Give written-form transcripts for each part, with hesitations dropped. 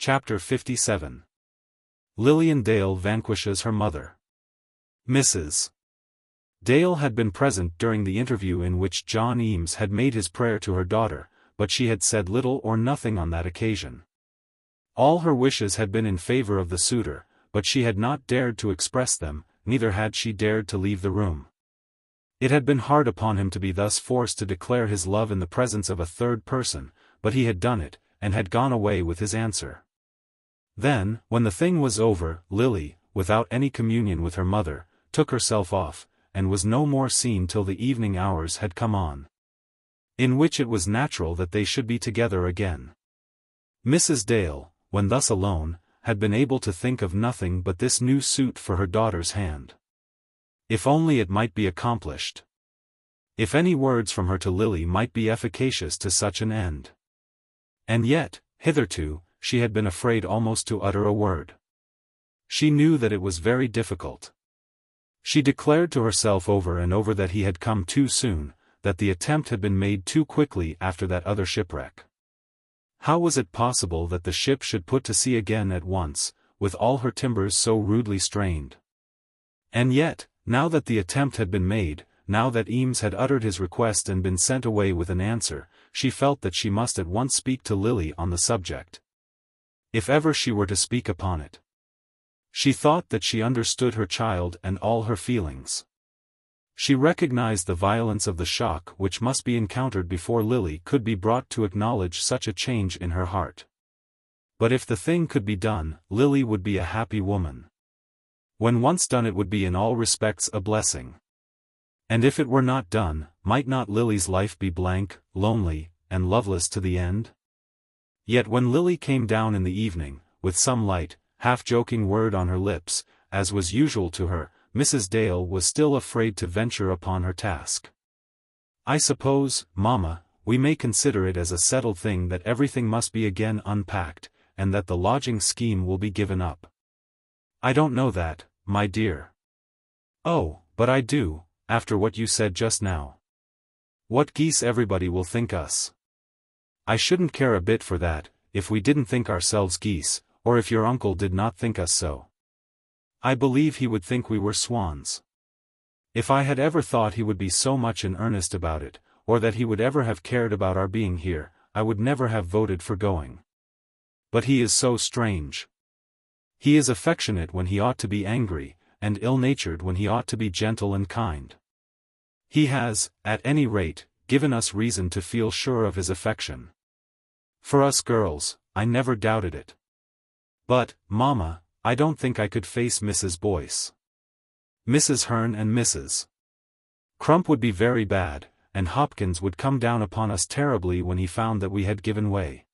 Chapter 57. Lilian Dale vanquishes her mother. Mrs. Dale had been present during the interview in which John Eames had made his prayer to her daughter, but she had said little or nothing on that occasion. All her wishes had been in favor of the suitor, but she had not dared to express them, neither had she dared to leave the room. It had been hard upon him to be thus forced to declare his love in the presence of a third person, but he had done it, and had gone away with his answer. Then, when the thing was over, Lily, without any communion with her mother, took herself off, and was no more seen till the evening hours had come on, in which it was natural that they should be together again. Mrs. Dale, when thus alone, had been able to think of nothing but this new suit for her daughter's hand. If only it might be accomplished. If any words from her to Lily might be efficacious to such an end. And yet, hitherto, she had been afraid almost to utter a word. She knew that it was very difficult. She declared to herself over and over that he had come too soon, that the attempt had been made too quickly after that other shipwreck. How was it possible that the ship should put to sea again at once, with all her timbers so rudely strained? And yet, now that the attempt had been made, now that Eames had uttered his request and been sent away with an answer, she felt that she must at once speak to Lily on the subject. If ever she were to speak upon it. She thought that she understood her child and all her feelings. She recognized the violence of the shock which must be encountered before Lily could be brought to acknowledge such a change in her heart. But if the thing could be done, Lily would be a happy woman. When once done it would be in all respects a blessing. And if it were not done, might not Lily's life be blank, lonely, and loveless to the end? Yet when Lily came down in the evening, with some light, half-joking word on her lips, as was usual to her, Mrs. Dale was still afraid to venture upon her task. "I suppose, mamma, we may consider it as a settled thing that everything must be again unpacked, and that the lodging scheme will be given up." "I don't know that, my dear." "Oh, but I do, after what you said just now. What geese everybody will think us." "I shouldn't care a bit for that, if we didn't think ourselves geese, or if your uncle did not think us so. I believe he would think we were swans. If I had ever thought he would be so much in earnest about it, or that he would ever have cared about our being here, I would never have voted for going. But he is so strange. He is affectionate when he ought to be angry, and ill-natured when he ought to be gentle and kind. He has, at any rate, given us reason to feel sure of his affection. For us girls, I never doubted it. But, mamma, I don't think I could face Mrs. Boyce. Mrs. Hearn and Mrs. Crump would be very bad, and Hopkins would come down upon us terribly when he found that we had given way.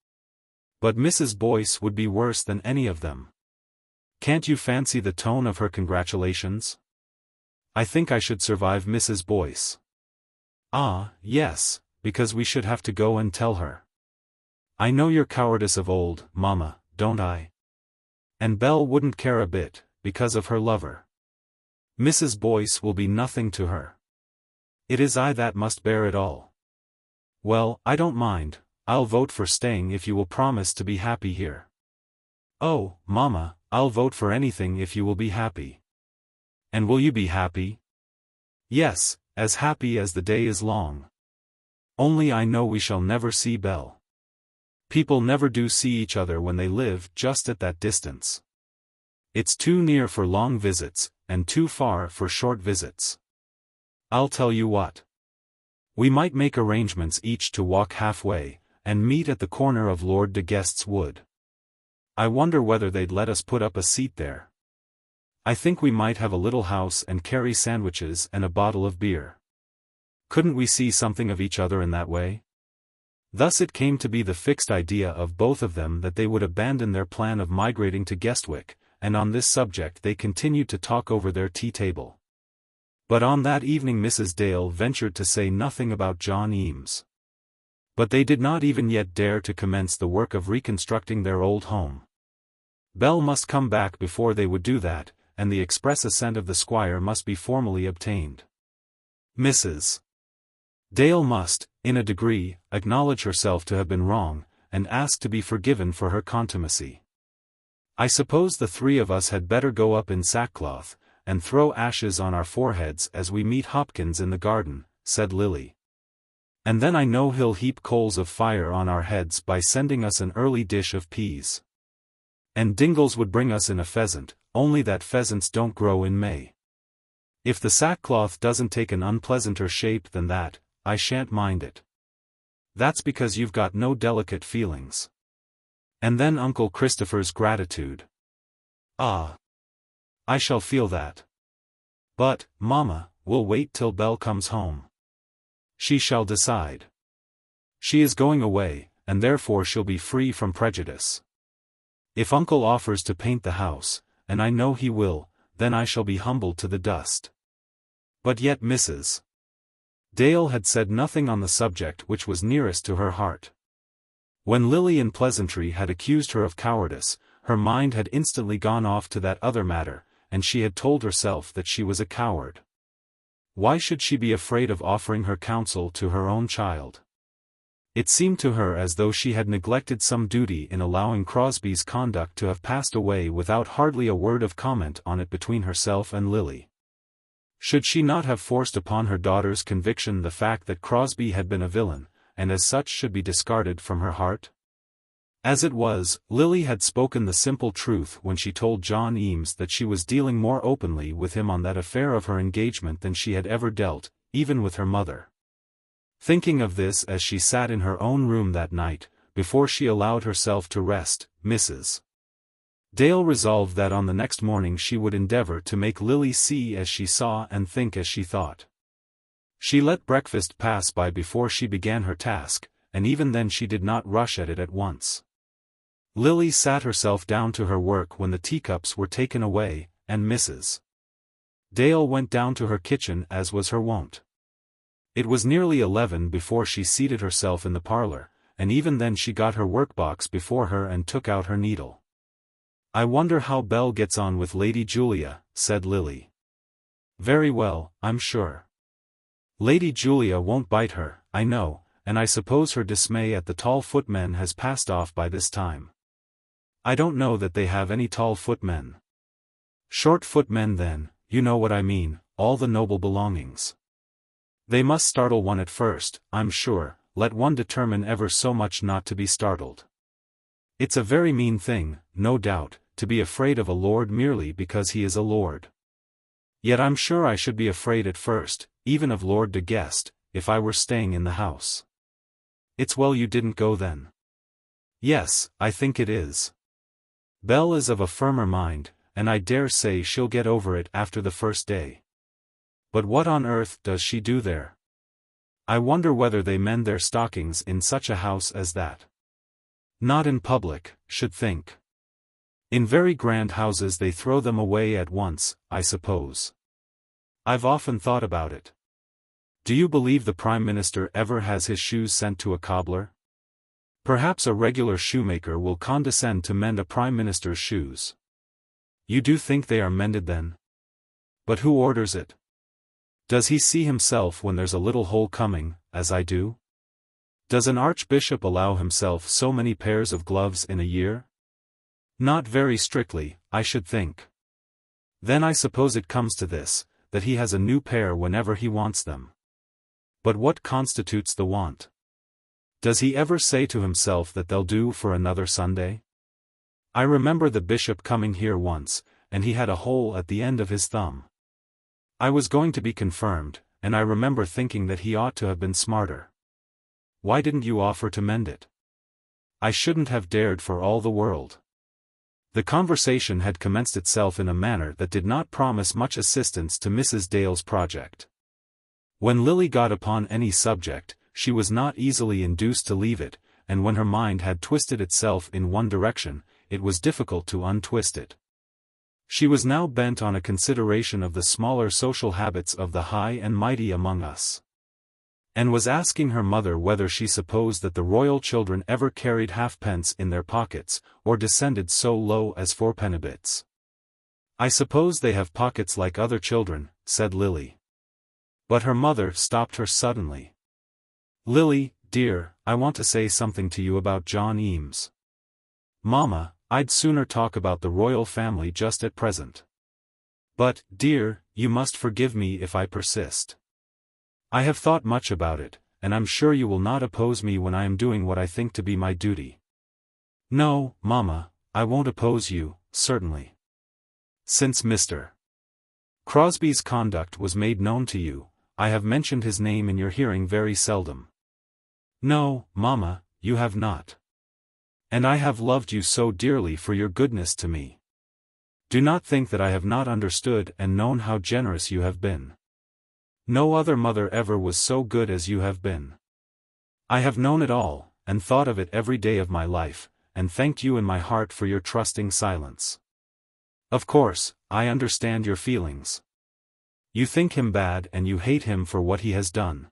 But Mrs. Boyce would be worse than any of them. Can't you fancy the tone of her congratulations? I think I should survive Mrs. Boyce." "Ah, yes, because we should have to go and tell her. I know your cowardice of old, mamma, don't I? And Belle wouldn't care a bit, because of her lover. Mrs. Boyce will be nothing to her. It is I that must bear it all. Well, I don't mind, I'll vote for staying if you will promise to be happy here." "Oh, mamma, I'll vote for anything if you will be happy." "And will you be happy?" "Yes, as happy as the day is long. Only I know we shall never see Belle. People never do see each other when they live just at that distance. It's too near for long visits, and too far for short visits. I'll tell you what. We might make arrangements each to walk halfway, and meet at the corner of Lord de Guest's wood. I wonder whether they'd let us put up a seat there. I think we might have a little house and carry sandwiches and a bottle of beer. Couldn't we see something of each other in that way?" Thus it came to be the fixed idea of both of them that they would abandon their plan of migrating to Guestwick, and on this subject they continued to talk over their tea-table. But on that evening Mrs. Dale ventured to say nothing about John Eames. But they did not even yet dare to commence the work of reconstructing their old home. Belle must come back before they would do that, and the express assent of the squire must be formally obtained. Mrs. Dale must, in a degree, acknowledge herself to have been wrong, and ask to be forgiven for her contumacy. I suppose the three of us had better go up in sackcloth, and throw ashes on our foreheads as we meet Hopkins in the garden," said Lily. "And then I know he'll heap coals of fire on our heads by sending us an early dish of peas. And Dingles would bring us in a pheasant, only that pheasants don't grow in May. If the sackcloth doesn't take an unpleasanter shape than that, I shan't mind it. That's because you've got no delicate feelings. And then Uncle Christopher's gratitude. Ah! I shall feel that. But, Mamma, we'll wait till Belle comes home. She shall decide. She is going away, and therefore she'll be free from prejudice. If Uncle offers to paint the house, and I know he will, then I shall be humbled to the dust." But yet Mrs. Dale had said nothing on the subject which was nearest to her heart. When Lilian pleasantry had accused her of cowardice, her mind had instantly gone off to that other matter, and she had told herself that she was a coward. Why should she be afraid of offering her counsel to her own child? It seemed to her as though she had neglected some duty in allowing Crosby's conduct to have passed away without hardly a word of comment on it between herself and Lily. Should she not have forced upon her daughter's conviction the fact that Crosby had been a villain, and as such should be discarded from her heart? As it was, Lily had spoken the simple truth when she told John Eames that she was dealing more openly with him on that affair of her engagement than she had ever dealt, even with her mother. Thinking of this as she sat in her own room that night, before she allowed herself to rest, Mrs. Dale resolved that on the next morning she would endeavor to make Lily see as she saw and think as she thought. She let breakfast pass by before she began her task, and even then she did not rush at it at once. Lily sat herself down to her work when the teacups were taken away, and Mrs. Dale went down to her kitchen as was her wont. It was nearly 11 before she seated herself in the parlor, and even then she got her workbox before her and took out her needle. "I wonder how Belle gets on with Lady Julia," said Lily. "Very well, I'm sure. Lady Julia won't bite her, I know, and I suppose her dismay at the tall footmen has passed off by this time." "I don't know that they have any tall footmen." "Short footmen then, you know what I mean, all the noble belongings. They must startle one at first, I'm sure, let one determine ever so much not to be startled. It's a very mean thing, no doubt, to be afraid of a lord merely because he is a lord. Yet I'm sure I should be afraid at first, even of Lord de Guest, if I were staying in the house." "It's well you didn't go then." "Yes, I think it is. Belle is of a firmer mind, and I dare say she'll get over it after the first day. But what on earth does she do there? I wonder whether they mend their stockings in such a house as that. Not in public, should think. In very grand houses they throw them away at once, I suppose. I've often thought about it. Do you believe the Prime Minister ever has his shoes sent to a cobbler? Perhaps a regular shoemaker will condescend to mend a Prime Minister's shoes. You do think they are mended then? But who orders it? Does he see himself when there's a little hole coming, as I do? Does an archbishop allow himself so many pairs of gloves in a year? Not very strictly, I should think. Then I suppose it comes to this, that he has a new pair whenever he wants them. But what constitutes the want? Does he ever say to himself that they'll do for another Sunday? I remember the bishop coming here once, and he had a hole at the end of his thumb. I was going to be confirmed, and I remember thinking that he ought to have been smarter. Why didn't you offer to mend it? I shouldn't have dared for all the world. The conversation had commenced itself in a manner that did not promise much assistance to Mrs. Dale's project. When Lily got upon any subject, she was not easily induced to leave it, and when her mind had twisted itself in one direction, it was difficult to untwist it. She was now bent on a consideration of the smaller social habits of the high and mighty among us, and was asking her mother whether she supposed that the royal children ever carried halfpence in their pockets, or descended so low as fourpennybits. "I suppose they have pockets like other children," said Lily. But her mother stopped her suddenly. "Lily, dear, I want to say something to you about John Eames." "Mamma, I'd sooner talk about the royal family just at present. But, dear, you must forgive me if I persist. I have thought much about it, and I'm sure you will not oppose me when I am doing what I think to be my duty. No, Mamma, I won't oppose you, certainly. Since Mr. Crosby's conduct was made known to you, I have mentioned his name in your hearing very seldom. No, Mamma, you have not. And I have loved you so dearly for your goodness to me. Do not think that I have not understood and known how generous you have been. No other mother ever was so good as you have been. I have known it all, and thought of it every day of my life, and thanked you in my heart for your trusting silence. Of course, I understand your feelings. You think him bad and you hate him for what he has done.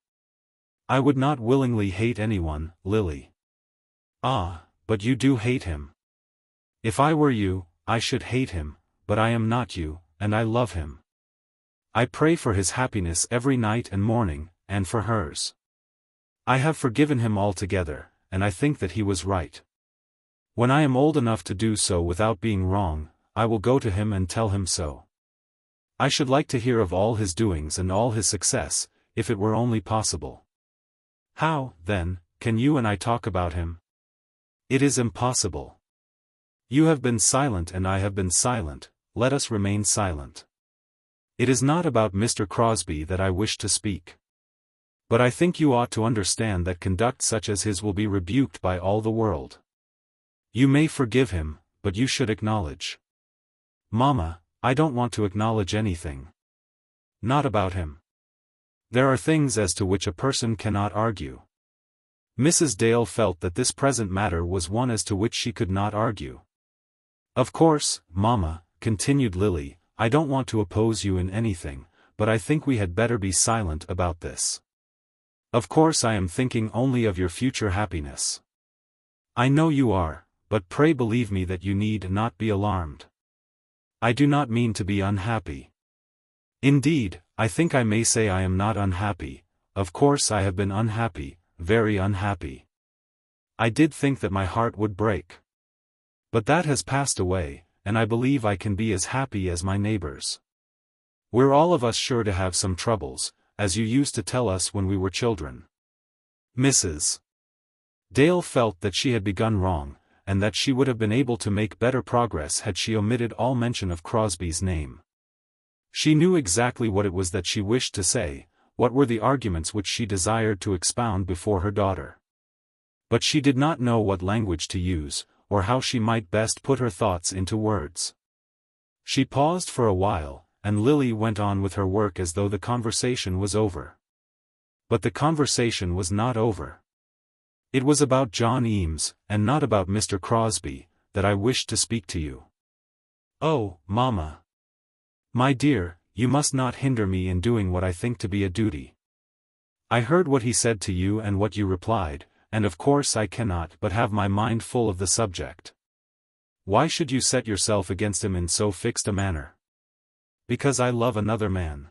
I would not willingly hate anyone, Lily. Ah, but you do hate him. If I were you, I should hate him, but I am not you, and I love him. I pray for his happiness every night and morning, and for hers. I have forgiven him altogether, and I think that he was right. When I am old enough to do so without being wrong, I will go to him and tell him so. I should like to hear of all his doings and all his success, if it were only possible. How, then, can you and I talk about him? It is impossible. You have been silent and I have been silent, let us remain silent. It is not about Mr. Crosby that I wish to speak. But I think you ought to understand that conduct such as his will be rebuked by all the world. You may forgive him, but you should acknowledge. Mamma, I don't want to acknowledge anything. Not about him. There are things as to which a person cannot argue. Mrs. Dale felt that this present matter was one as to which she could not argue. Of course, Mamma, continued Lily, I don't want to oppose you in anything, but I think we had better be silent about this. Of course I am thinking only of your future happiness. I know you are, but pray believe me that you need not be alarmed. I do not mean to be unhappy. Indeed, I think I may say I am not unhappy. Of course I have been unhappy, very unhappy. I did think that my heart would break. But that has passed away, and I believe I can be as happy as my neighbors. We're all of us sure to have some troubles, as you used to tell us when we were children. Mrs. Dale felt that she had begun wrong, and that she would have been able to make better progress had she omitted all mention of Crosby's name. She knew exactly what it was that she wished to say, what were the arguments which she desired to expound before her daughter. But she did not know what language to use, or how she might best put her thoughts into words. She paused for a while, and Lily went on with her work as though the conversation was over. But the conversation was not over. It was about John Eames, and not about Mr. Crosby, that I wished to speak to you. Oh, Mamma! My dear, you must not hinder me in doing what I think to be a duty. I heard what he said to you and what you replied, and of course I cannot but have my mind full of the subject. Why should you set yourself against him in so fixed a manner? Because I love another man.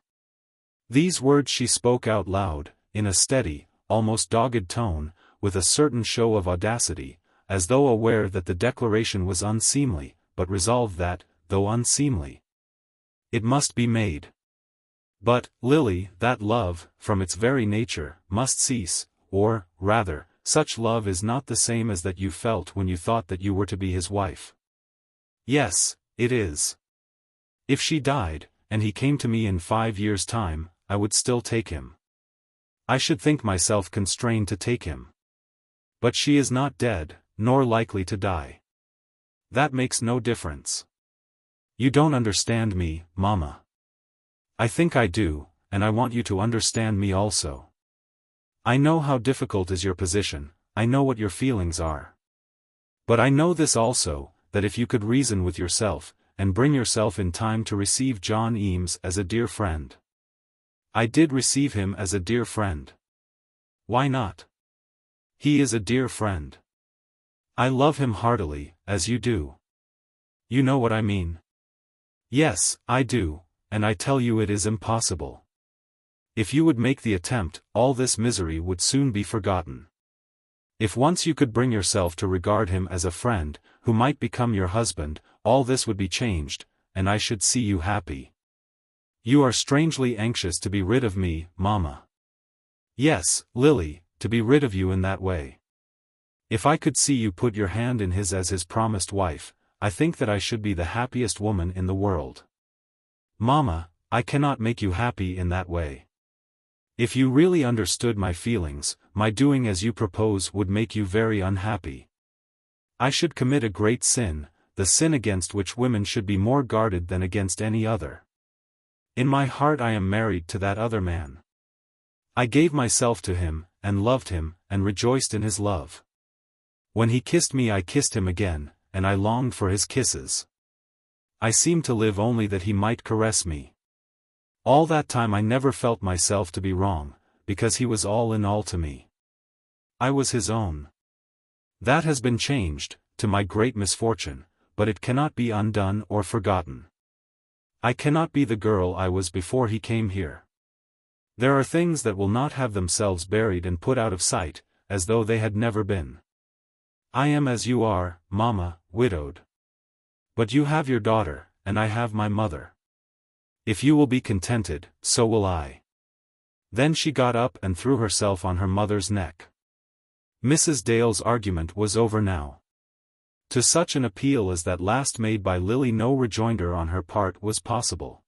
These words she spoke out loud, in a steady, almost dogged tone, with a certain show of audacity, as though aware that the declaration was unseemly, but resolved that, though unseemly, it must be made. But, Lily, that love, from its very nature, must cease, or, rather, such love is not the same as that you felt when you thought that you were to be his wife. Yes, it is. If she died, and he came to me in 5 years' time, I would still take him. I should think myself constrained to take him. But she is not dead, nor likely to die. That makes no difference. You don't understand me, Mamma. I think I do, and I want you to understand me also. I know how difficult is your position, I know what your feelings are. But I know this also, that if you could reason with yourself, and bring yourself in time to receive John Eames as a dear friend. I did receive him as a dear friend. Why not? He is a dear friend. I love him heartily, as you do. You know what I mean? Yes, I do, and I tell you it is impossible. If you would make the attempt, all this misery would soon be forgotten. If once you could bring yourself to regard him as a friend, who might become your husband, all this would be changed, and I should see you happy. You are strangely anxious to be rid of me, Mamma. Yes, Lily, to be rid of you in that way. If I could see you put your hand in his as his promised wife, I think that I should be the happiest woman in the world. Mamma, I cannot make you happy in that way. If you really understood my feelings, my doing as you propose would make you very unhappy. I should commit a great sin, the sin against which women should be more guarded than against any other. In my heart I am married to that other man. I gave myself to him, and loved him, and rejoiced in his love. When he kissed me I kissed him again, and I longed for his kisses. I seemed to live only that he might caress me. All that time I never felt myself to be wrong, because he was all in all to me. I was his own. That has been changed, to my great misfortune, but it cannot be undone or forgotten. I cannot be the girl I was before he came here. There are things that will not have themselves buried and put out of sight, as though they had never been. I am as you are, Mamma, widowed. But you have your daughter, and I have my mother. If you will be contented, so will I. Then she got up and threw herself on her mother's neck. Mrs. Dale's argument was over now. To such an appeal as that last made by Lily no rejoinder on her part was possible.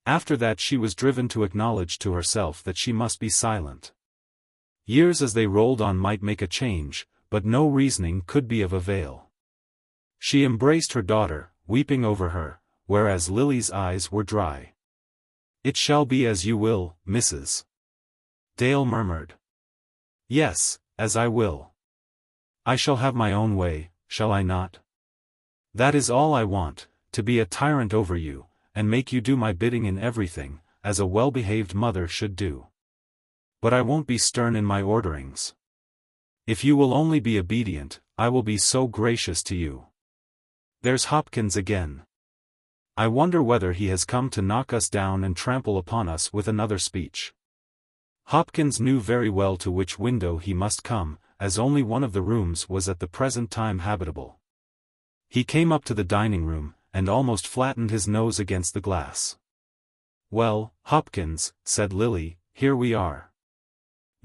After that she was driven to acknowledge to herself that she must be silent. Years as they rolled on might make a change, but no reasoning could be of avail. She embraced her daughter, weeping over her, whereas Lily's eyes were dry. "It shall be as you will, Mrs. Dale murmured. "Yes, as I will. I shall have my own way, shall I not? That is all I want, to be a tyrant over you, and make you do my bidding in everything, as a well-behaved mother should do. But I won't be stern in my orderings. If you will only be obedient, I will be so gracious to you. There's Hopkins again. I wonder whether he has come to knock us down and trample upon us with another speech." Hopkins knew very well to which window he must come, as only one of the rooms was at the present time habitable. He came up to the dining room, and almost flattened his nose against the glass. "Well, Hopkins," said Lily, "here we are."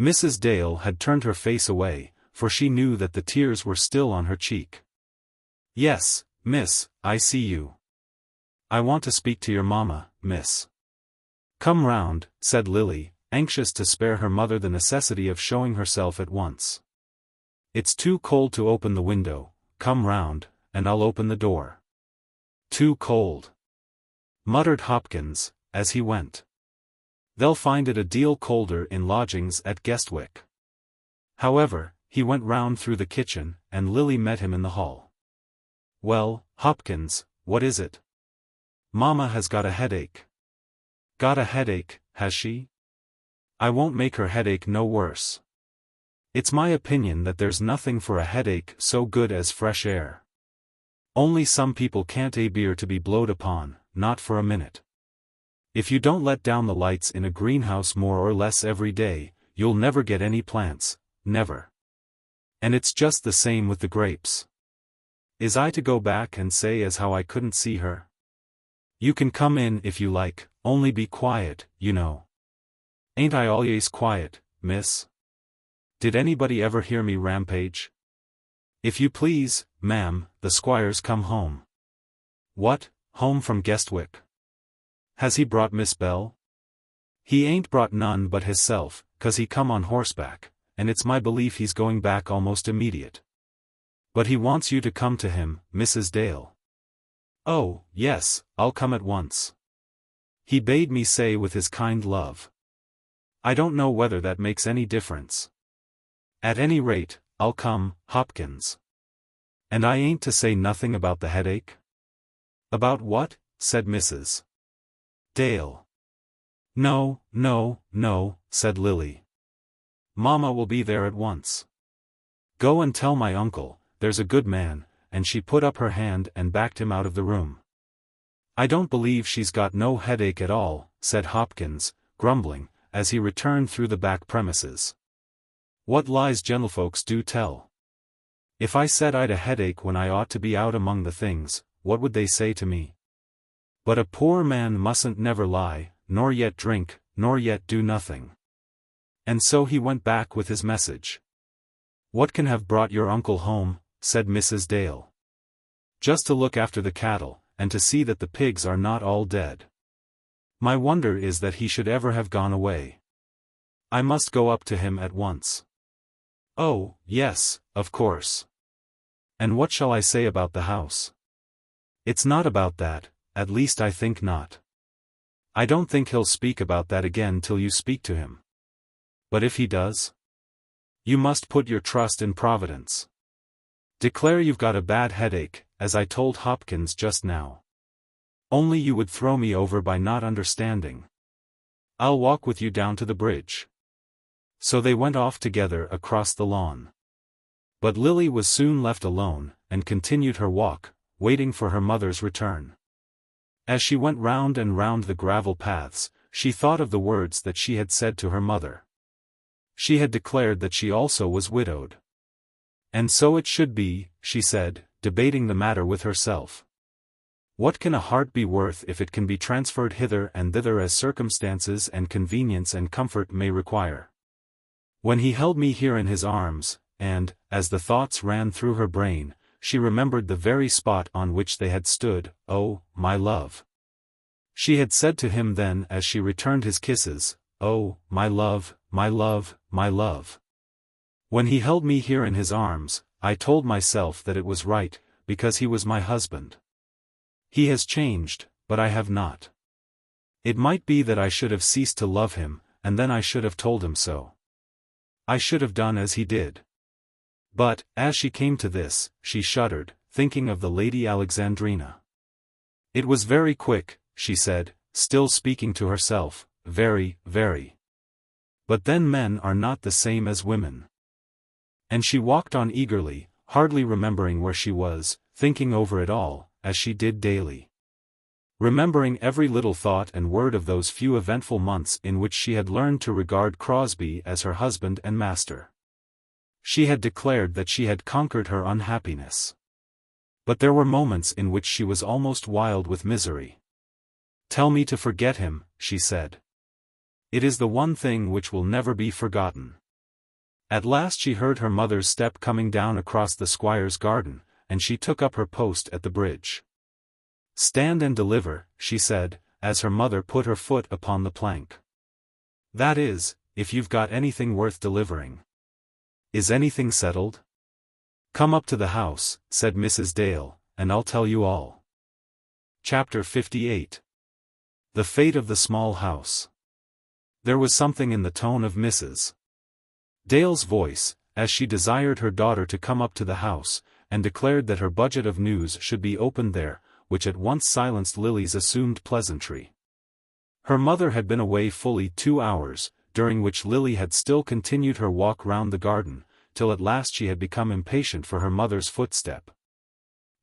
Mrs. Dale had turned her face away, for she knew that the tears were still on her cheek. "Yes, miss, I see you. I want to speak to your mamma, miss." "Come round," said Lily, anxious to spare her mother the necessity of showing herself at once. "It's too cold to open the window, come round, and I'll open the door." "Too cold," muttered Hopkins, as he went. "They'll find it a deal colder in lodgings at Guestwick." However, he went round through the kitchen, and Lily met him in the hall. "Well, Hopkins, what is it?" "Mamma has got a headache." "Got a headache, has she? I won't make her headache no worse. It's my opinion that there's nothing for a headache so good as fresh air. Only some people can't bear to be blowed upon, not for a minute. If you don't let down the lights in a greenhouse more or less every day, you'll never get any plants, never. And it's just the same with the grapes. Is I to go back and say as how I couldn't see her? You can come in if you like, only be quiet, you know. Ain't I always quiet, miss? Did anybody ever hear me rampage? If you please, ma'am, the squire's come home." "What, home from Guestwick? Has he brought Miss Bell?" "He ain't brought none but hisself, 'cause he come on horseback, and it's my belief he's going back almost immediate. But he wants you to come to him, Mrs. Dale." "Oh, yes, I'll come at once. He bade me say with his kind love. I don't know whether that makes any difference. At any rate, I'll come, Hopkins. And I ain't to say nothing about the headache?" "About what?" said Mrs. Dale. "No, no, no," said Lily. "Mamma will be there at once. Go and tell my uncle, there's a good man," and she put up her hand and backed him out of the room. "I don't believe she's got no headache at all," said Hopkins, grumbling, as he returned through the back premises. What lies gentlefolks do tell. If I said I'd a headache when I ought to be out among the things, what would they say to me? But a poor man mustn't never lie, nor yet drink, nor yet do nothing. And so he went back with his message. What can have brought your uncle home? Said Mrs. Dale. Just to look after the cattle, and to see that the pigs are not all dead. My wonder is that he should ever have gone away. I must go up to him at once. Oh, yes, of course. And what shall I say about the house? It's not about that, at least I think not. I don't think he'll speak about that again till you speak to him. But if he does? You must put your trust in Providence. Declare you've got a bad headache, as I told Hopkins just now. Only you would throw me over by not understanding. I'll walk with you down to the bridge. So they went off together across the lawn. But Lily was soon left alone, and continued her walk, waiting for her mother's return. As she went round and round the gravel paths, she thought of the words that she had said to her mother. She had declared that she also was widowed. And so it should be, she said, debating the matter with herself. What can a heart be worth if it can be transferred hither and thither as circumstances and convenience and comfort may require? When he held me here in his arms, and, as the thoughts ran through her brain, she remembered the very spot on which they had stood, oh, my love. She had said to him then as she returned his kisses, oh, my love, my love, my love. When he held me here in his arms, I told myself that it was right, because he was my husband. He has changed, but I have not. It might be that I should have ceased to love him, and then I should have told him so. I should have done as he did. But, as she came to this, she shuddered, thinking of the Lady Alexandrina. It was very quick, she said, still speaking to herself, very, very. But then men are not the same as women. And she walked on eagerly, hardly remembering where she was, thinking over it all, as she did daily. Remembering every little thought and word of those few eventful months in which she had learned to regard Crosbie as her husband and master. She had declared that she had conquered her unhappiness. But there were moments in which she was almost wild with misery. Tell me to forget him, she said. It is the one thing which will never be forgotten. At last she heard her mother's step coming down across the squire's garden, and she took up her post at the bridge. Stand and deliver, she said, as her mother put her foot upon the plank. That is, if you've got anything worth delivering. Is anything settled? Come up to the house, said Mrs. Dale, and I'll tell you all. Chapter 58. The Fate of the Small House. There was something in the tone of Mrs. Dale's voice, as she desired her daughter to come up to the house, and declared that her budget of news should be opened there, which at once silenced Lily's assumed pleasantry. Her mother had been away fully 2 hours, during which Lily had still continued her walk round the garden, till at last she had become impatient for her mother's footstep.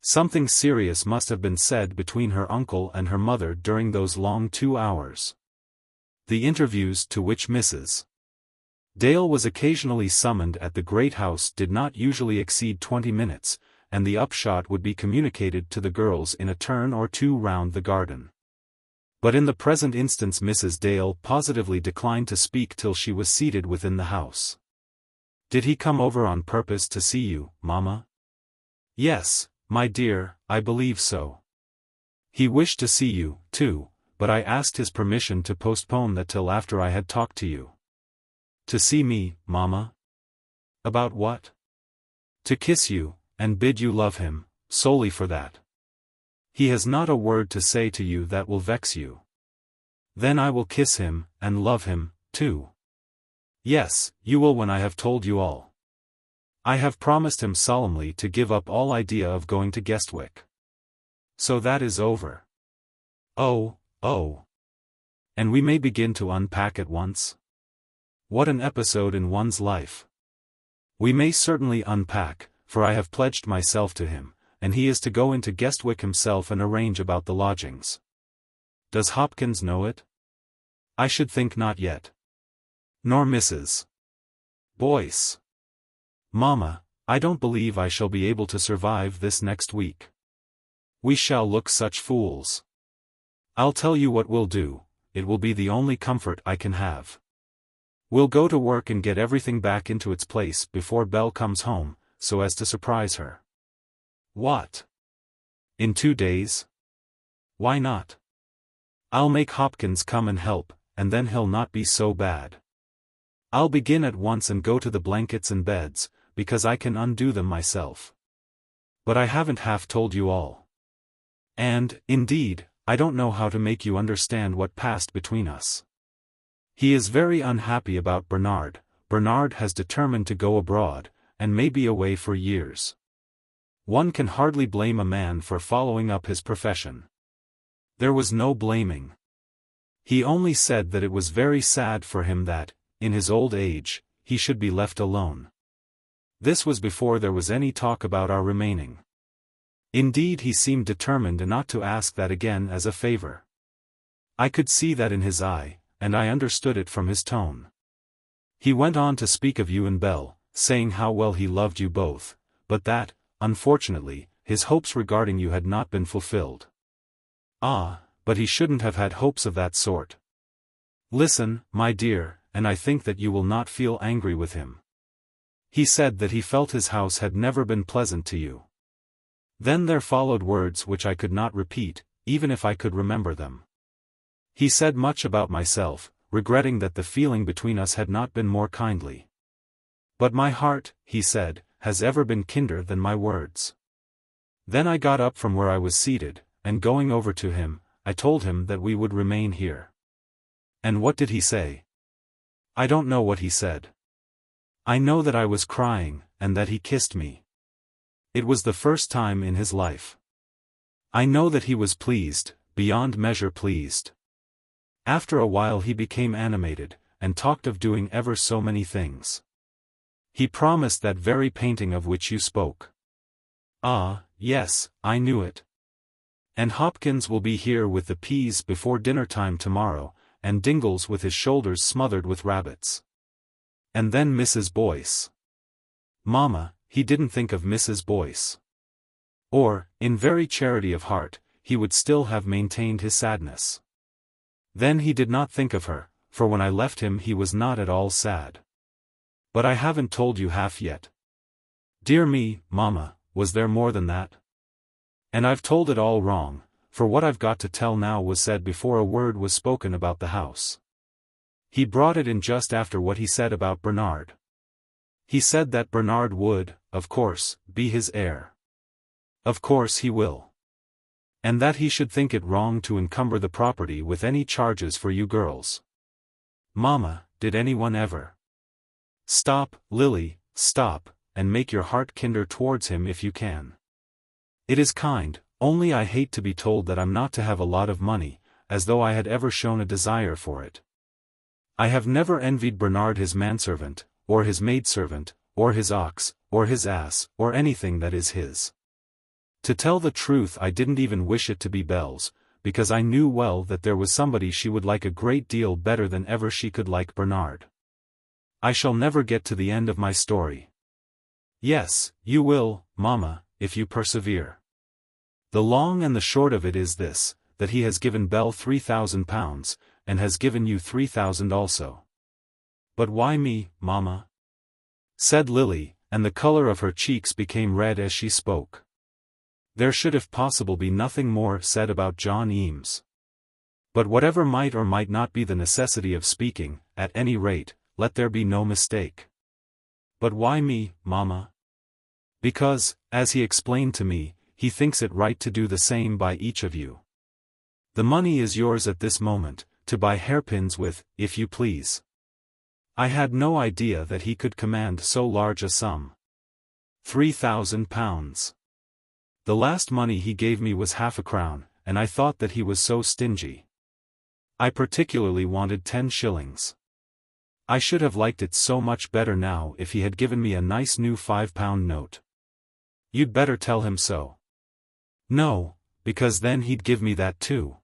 Something serious must have been said between her uncle and her mother during those long 2 hours. The interviews to which Mrs. Dale was occasionally summoned at the great house did not usually exceed 20 minutes, and the upshot would be communicated to the girls in a turn or two round the garden. But in the present instance Mrs. Dale positively declined to speak till she was seated within the house. Did he come over on purpose to see you, mamma? Yes, my dear, I believe so. He wished to see you, too, but I asked his permission to postpone that till after I had talked to you. To see me, mamma? About what? To kiss you, and bid you love him, solely for that. He has not a word to say to you that will vex you. Then I will kiss him, and love him, too. Yes, you will when I have told you all. I have promised him solemnly to give up all idea of going to Guestwick. So that is over. Oh, oh. And we may begin to unpack at once? What an episode in one's life. We may certainly unpack, for I have pledged myself to him, and he is to go into Guestwick himself and arrange about the lodgings. Does Hopkins know it? I should think not yet. Nor Mrs. Boyce. Mama, I don't believe I shall be able to survive this next week. We shall look such fools. I'll tell you what we'll do, it will be the only comfort I can have. We'll go to work and get everything back into its place before Belle comes home, so as to surprise her. What? In 2 days? Why not? I'll make Hopkins come and help, and then he'll not be so bad. I'll begin at once and go to the blankets and beds, because I can undo them myself. But I haven't half told you all. And, indeed, I don't know how to make you understand what passed between us. He is very unhappy about Bernard. Bernard has determined to go abroad, and may be away for years. One can hardly blame a man for following up his profession. There was no blaming. He only said that it was very sad for him that, in his old age, he should be left alone. This was before there was any talk about our remaining. Indeed, he seemed determined not to ask that again as a favor. I could see that in his eye, and I understood it from his tone. He went on to speak of you and Belle, saying how well he loved you both, but that, unfortunately, his hopes regarding you had not been fulfilled. Ah, but he shouldn't have had hopes of that sort. Listen, my dear, and I think that you will not feel angry with him. He said that he felt his house had never been pleasant to you. Then there followed words which I could not repeat, even if I could remember them. He said much about myself, regretting that the feeling between us had not been more kindly. But my heart, he said, has ever been kinder than my words. Then I got up from where I was seated, and going over to him, I told him that we would remain here. And what did he say? I don't know what he said. I know that I was crying, and that he kissed me. It was the first time in his life. I know that he was pleased, beyond measure pleased. After a while he became animated, and talked of doing ever so many things. He promised that very painting of which you spoke. Ah, yes, I knew it. And Hopkins will be here with the peas before dinner-time tomorrow, and Dingles with his shoulders smothered with rabbits. And then Mrs. Boyce. Mamma, he didn't think of Mrs. Boyce. Or, in very charity of heart, he would still have maintained his sadness. Then he did not think of her, for when I left him he was not at all sad. But I haven't told you half yet. Dear me, Mamma, was there more than that? And I've told it all wrong, for what I've got to tell now was said before a word was spoken about the house. He brought it in just after what he said about Bernard. He said that Bernard would, of course, be his heir. Of course he will. And that he should think it wrong to encumber the property with any charges for you girls. Mamma, did anyone ever? Stop, Lily, stop, and make your heart kinder towards him if you can. It is kind, only I hate to be told that I'm not to have a lot of money, as though I had ever shown a desire for it. I have never envied Bernard his manservant, or his maidservant, or his ox, or his ass, or anything that is his. To tell the truth, I didn't even wish it to be Belle's, because I knew well that there was somebody she would like a great deal better than ever she could like Bernard. I shall never get to the end of my story. Yes, you will, Mamma, if you persevere. The long and the short of it is this, that he has given Belle £3,000, and has given you 3,000 also. But why me, Mamma? Said Lily, and the color of her cheeks became red as she spoke. There should if possible be nothing more said about John Eames. But whatever might or might not be the necessity of speaking, at any rate, let there be no mistake. But why me, Mamma? Because, as he explained to me, he thinks it right to do the same by each of you. The money is yours at this moment, to buy hairpins with, if you please. I had no idea that he could command so large a sum. £3,000. The last money he gave me was half a crown, and I thought that he was so stingy. I particularly wanted 10 shillings. I should have liked it so much better now if he had given me a nice new £5 note. You'd better tell him so. No, because then he'd give me that too.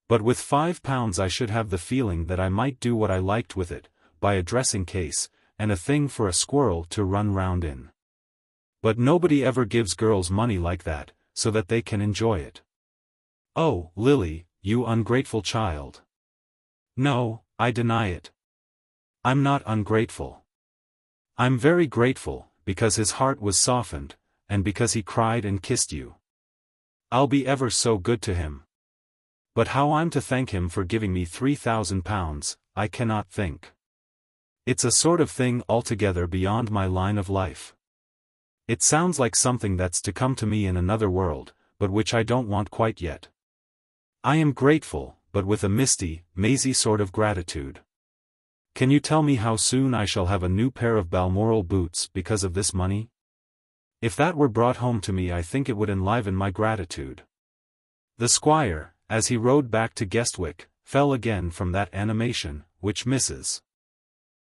But with £5 I should have the feeling that I might do what I liked with it, buy a dressing case, and a thing for a squirrel to run round in. But nobody ever gives girls money like that, so that they can enjoy it. Oh, Lily, you ungrateful child. No, I deny it. I'm not ungrateful. I'm very grateful, because his heart was softened, and because he cried and kissed you. I'll be ever so good to him. But how I'm to thank him for giving me £3,000, I cannot think. It's a sort of thing altogether beyond my line of life. It sounds like something that's to come to me in another world, but which I don't want quite yet. I am grateful, but with a misty, mazy sort of gratitude. Can you tell me how soon I shall have a new pair of Balmoral boots because of this money? If that were brought home to me, I think it would enliven my gratitude. The squire, as he rode back to Guestwick, fell again from that animation, which Mrs.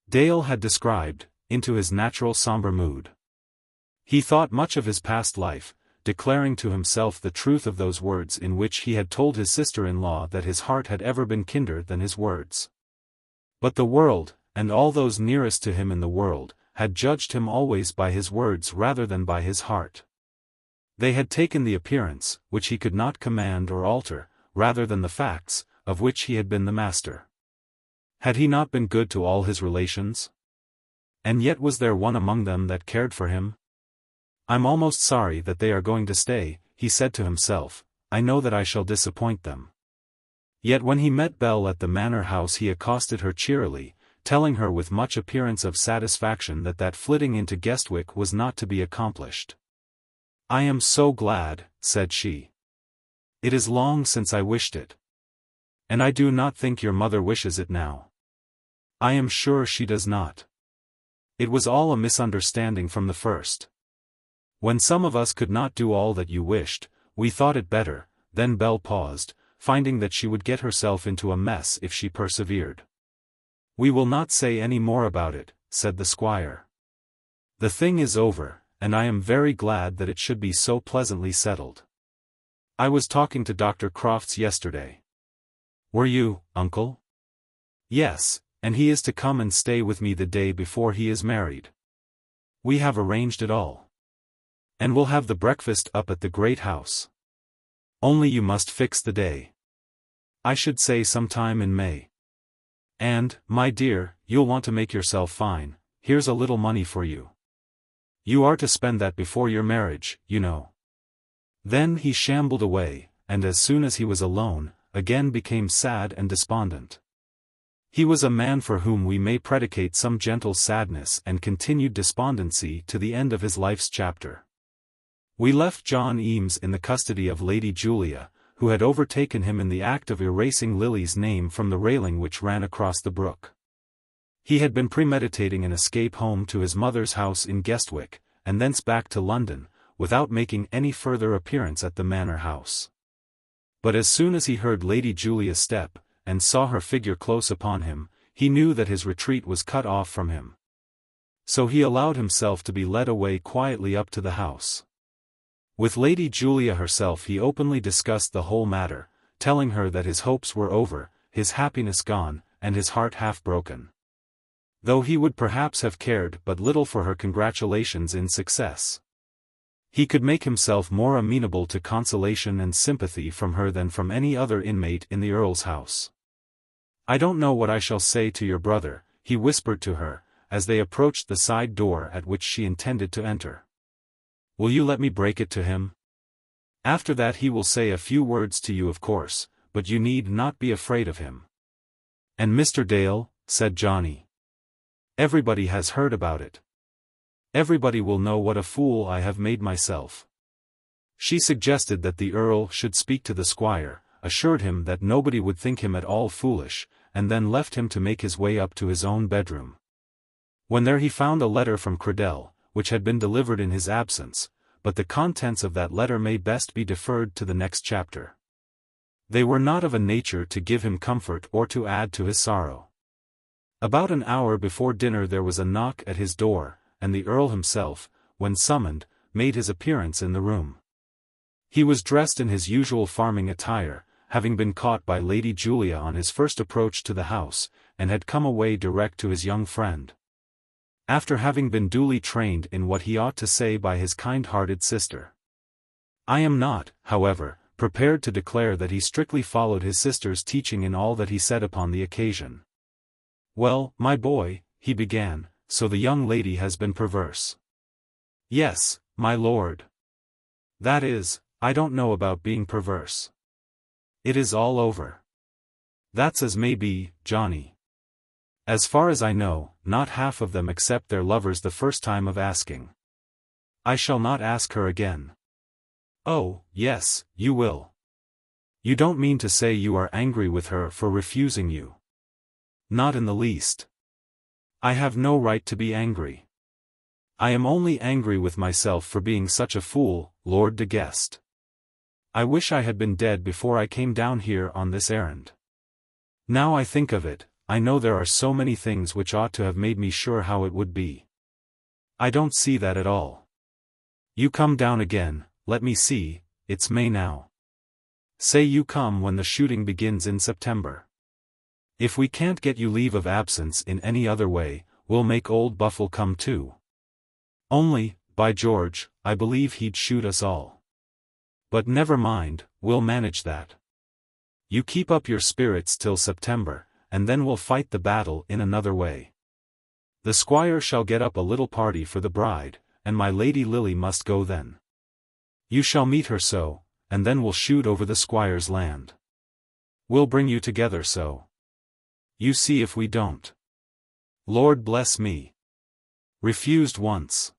Dale had described, into his natural sombre mood. He thought much of his past life, declaring to himself the truth of those words in which he had told his sister-in-law that his heart had ever been kinder than his words. But the world, and all those nearest to him in the world, had judged him always by his words rather than by his heart. They had taken the appearance, which he could not command or alter, rather than the facts, of which he had been the master. Had he not been good to all his relations? And yet was there one among them that cared for him? I'm almost sorry that they are going to stay, he said to himself. I know that I shall disappoint them. Yet when he met Belle at the manor house he accosted her cheerily, telling her with much appearance of satisfaction that flitting into Guestwick was not to be accomplished. I am so glad, said she. It is long since I wished it. And I do not think your mother wishes it now. I am sure she does not. It was all a misunderstanding from the first. When some of us could not do all that you wished, we thought it better. Then Belle paused, finding that she would get herself into a mess if she persevered. We will not say any more about it, said the squire. The thing is over, and I am very glad that it should be so pleasantly settled. I was talking to Dr. Crofts yesterday. Were you, uncle? Yes, and he is to come and stay with me the day before he is married. We have arranged it all. And we'll have the breakfast up at the great house. Only you must fix the day. I should say sometime in May. And, my dear, you'll want to make yourself fine. Here's a little money for you. You are to spend that before your marriage, you know. Then he shambled away, and as soon as he was alone, again became sad and despondent. He was a man for whom we may predicate some gentle sadness and continued despondency to the end of his life's chapter. We left John Eames in the custody of Lady Julia, who had overtaken him in the act of erasing Lily's name from the railing which ran across the brook. He had been premeditating an escape home to his mother's house in Guestwick, and thence back to London, without making any further appearance at the manor house. But as soon as he heard Lady Julia's step, and saw her figure close upon him, he knew that his retreat was cut off from him. So he allowed himself to be led away quietly up to the house. With Lady Julia herself he openly discussed the whole matter, telling her that his hopes were over, his happiness gone, and his heart half broken. Though he would perhaps have cared but little for her congratulations in success. He could make himself more amenable to consolation and sympathy from her than from any other inmate in the Earl's house. I don't know what I shall say to your brother, he whispered to her, as they approached the side door at which she intended to enter. Will you let me break it to him? After that he will say a few words to you of course, but you need not be afraid of him. And Mr. Dale, said Johnny. Everybody has heard about it. Everybody will know what a fool I have made myself. She suggested that the Earl should speak to the squire, assured him that nobody would think him at all foolish, and then left him to make his way up to his own bedroom. When there he found a letter from Cradell, which had been delivered in his absence, but the contents of that letter may best be deferred to the next chapter. They were not of a nature to give him comfort or to add to his sorrow. About an hour before dinner there was a knock at his door, and the Earl himself, when summoned, made his appearance in the room. He was dressed in his usual farming attire, having been caught by Lady Julia on his first approach to the house, and had come away direct to his young friend. after having been duly trained in what he ought to say by his kind-hearted sister. I am not, however, prepared to declare that he strictly followed his sister's teaching in all that he said upon the occasion. "Well, my boy," he began, "so the young lady has been perverse." "Yes, my lord. That is, I don't know about being perverse. It is all over." "That's as may be, Johnny. As far as I know, not half of them accept their lovers the first time of asking. I shall not ask her again." "Oh, yes, you will. You don't mean to say you are angry with her for refusing you?" "Not in the least. I have no right to be angry. I am only angry with myself for being such a fool, Lord de Guest. I wish I had been dead before I came down here on this errand. Now I think of it, I know there are so many things which ought to have made me sure how it would be. I don't see that at all. You come down again, let me see, it's May now. Say you come when the shooting begins in September. If we can't get you leave of absence in any other way, we'll make old Buffle come too. Only, by George, I believe he'd shoot us all. But never mind, we'll manage that. You keep up your spirits till September, and then we'll fight the battle in another way. The squire shall get up a little party for the bride, and my Lady Lily must go then. You shall meet her so, and then we'll shoot over the squire's land. We'll bring you together so. You see if we don't. Lord bless me. Refused once.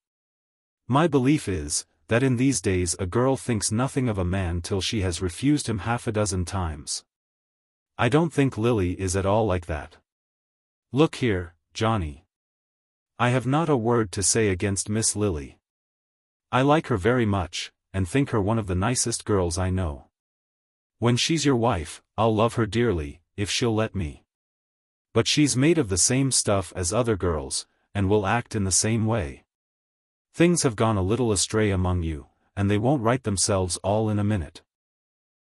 My belief is, that in these days a girl thinks nothing of a man till she has refused him half a dozen times. I don't think Lily is at all like that. Look here, Johnny. I have not a word to say against Miss Lily. I like her very much, and think her one of the nicest girls I know. When she's your wife, I'll love her dearly, if she'll let me. But she's made of the same stuff as other girls, and will act in the same way. Things have gone a little astray among you, and they won't right themselves all in a minute.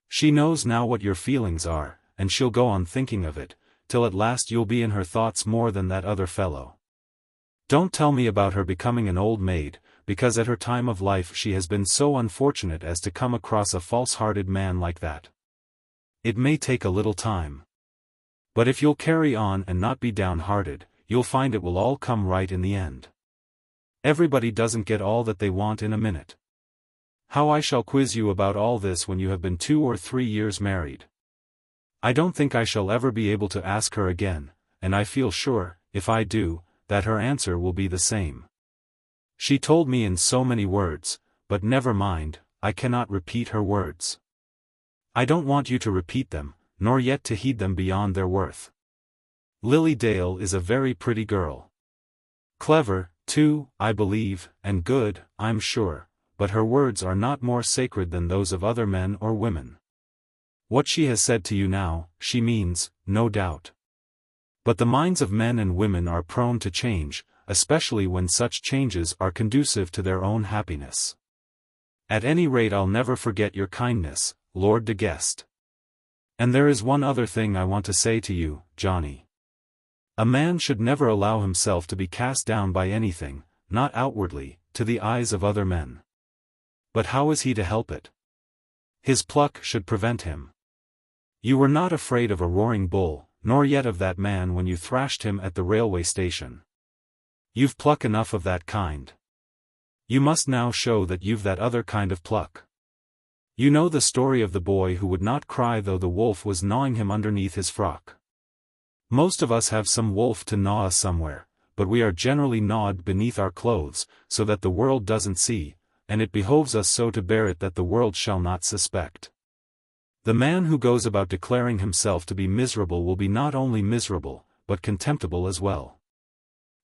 She knows now what your feelings are, and she'll go on thinking of it, till at last you'll be in her thoughts more than that other fellow. Don't tell me about her becoming an old maid, because at her time of life she has been so unfortunate as to come across a false-hearted man like that. It may take a little time. But if you'll carry on and not be downhearted, you'll find it will all come right in the end. Everybody doesn't get all that they want in a minute. How I shall quiz you about all this when you have been 2 or 3 years married. I don't think I shall ever be able to ask her again, and I feel sure, if I do, that her answer will be the same. She told me in so many words, but never mind, I cannot repeat her words. I don't want you to repeat them, nor yet to heed them beyond their worth. Lily Dale is a very pretty girl. Clever, too, I believe, and good, I'm sure, but her words are not more sacred than those of other men or women. What she has said to you now, she means, no doubt. But the minds of men and women are prone to change, especially when such changes are conducive to their own happiness. At any rate I'll never forget your kindness, Lord de Guest. And there is one other thing I want to say to you, Johnny. A man should never allow himself to be cast down by anything, not outwardly, to the eyes of other men. But how is he to help it? His pluck should prevent him. You were not afraid of a roaring bull, nor yet of that man when you thrashed him at the railway station. You've pluck enough of that kind. You must now show that you've that other kind of pluck. You know the story of the boy who would not cry though the wolf was gnawing him underneath his frock. Most of us have some wolf to gnaw us somewhere, but we are generally gnawed beneath our clothes, so that the world doesn't see, and it behoves us so to bear it that the world shall not suspect. The man who goes about declaring himself to be miserable will be not only miserable, but contemptible as well.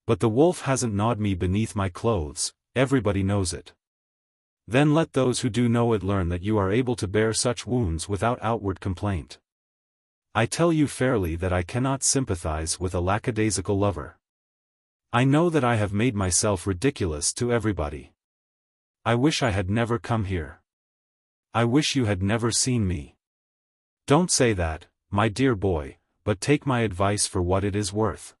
But the wolf hasn't gnawed me beneath my clothes, everybody knows it. Then let those who do know it learn that you are able to bear such wounds without outward complaint. I tell you fairly that I cannot sympathize with a lackadaisical lover. I know that I have made myself ridiculous to everybody. I wish I had never come here. I wish you had never seen me. Don't say that, my dear boy, but take my advice for what it is worth.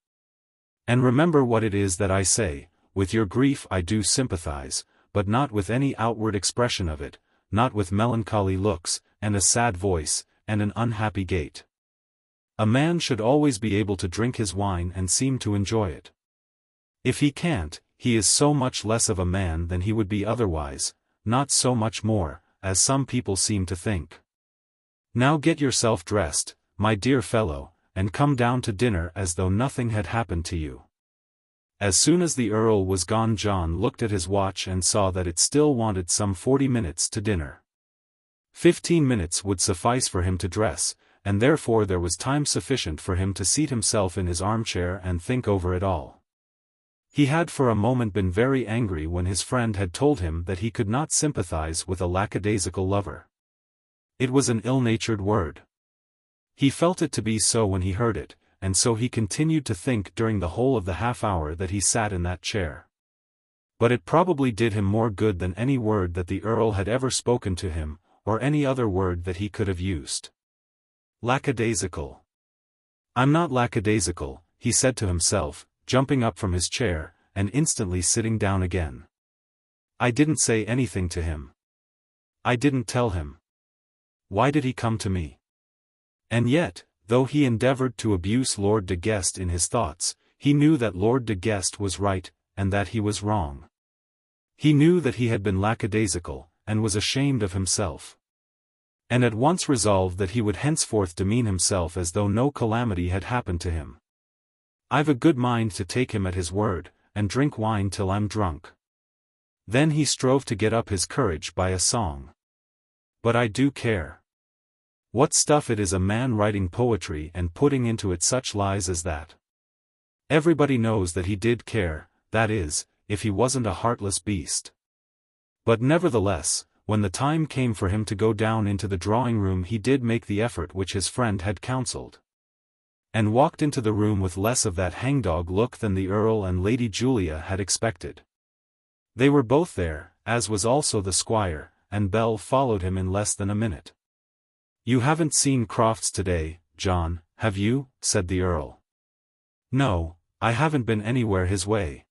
And remember what it is that I say, with your grief I do sympathize, but not with any outward expression of it, not with melancholy looks, and a sad voice, and an unhappy gait. A man should always be able to drink his wine and seem to enjoy it. If he can't, he is so much less of a man than he would be otherwise, not so much more, as some people seem to think. Now get yourself dressed, my dear fellow, and come down to dinner as though nothing had happened to you. As soon as the Earl was gone, John looked at his watch and saw that it still wanted some 40 minutes to dinner. 15 minutes would suffice for him to dress, and therefore there was time sufficient for him to seat himself in his armchair and think over it all. He had for a moment been very angry when his friend had told him that he could not sympathize with a lackadaisical lover. It was an ill-natured word. He felt it to be so when he heard it, and so he continued to think during the whole of the half-hour that he sat in that chair. But it probably did him more good than any word that the Earl had ever spoken to him, or any other word that he could have used. Lackadaisical. I'm not lackadaisical, he said to himself, jumping up from his chair, and instantly sitting down again. I didn't say anything to him. I didn't tell him. Why did he come to me? And yet, though he endeavoured to abuse Lord de Guest in his thoughts, he knew that Lord de Guest was right, and that he was wrong. He knew that he had been lackadaisical, and was ashamed of himself. And at once resolved that he would henceforth demean himself as though no calamity had happened to him. I've a good mind to take him at his word, and drink wine till I'm drunk. Then he strove to get up his courage by a song. But I do care. What stuff it is a man writing poetry and putting into it such lies as that. Everybody knows that he did care, that is, if he wasn't a heartless beast. But nevertheless, when the time came for him to go down into the drawing-room, he did make the effort which his friend had counselled. And walked into the room with less of that hangdog look than the Earl and Lady Julia had expected. They were both there, as was also the squire, and Bell followed him in less than a minute. You haven't seen Crofts today, John, have you? Said the Earl. No, I haven't been anywhere his way.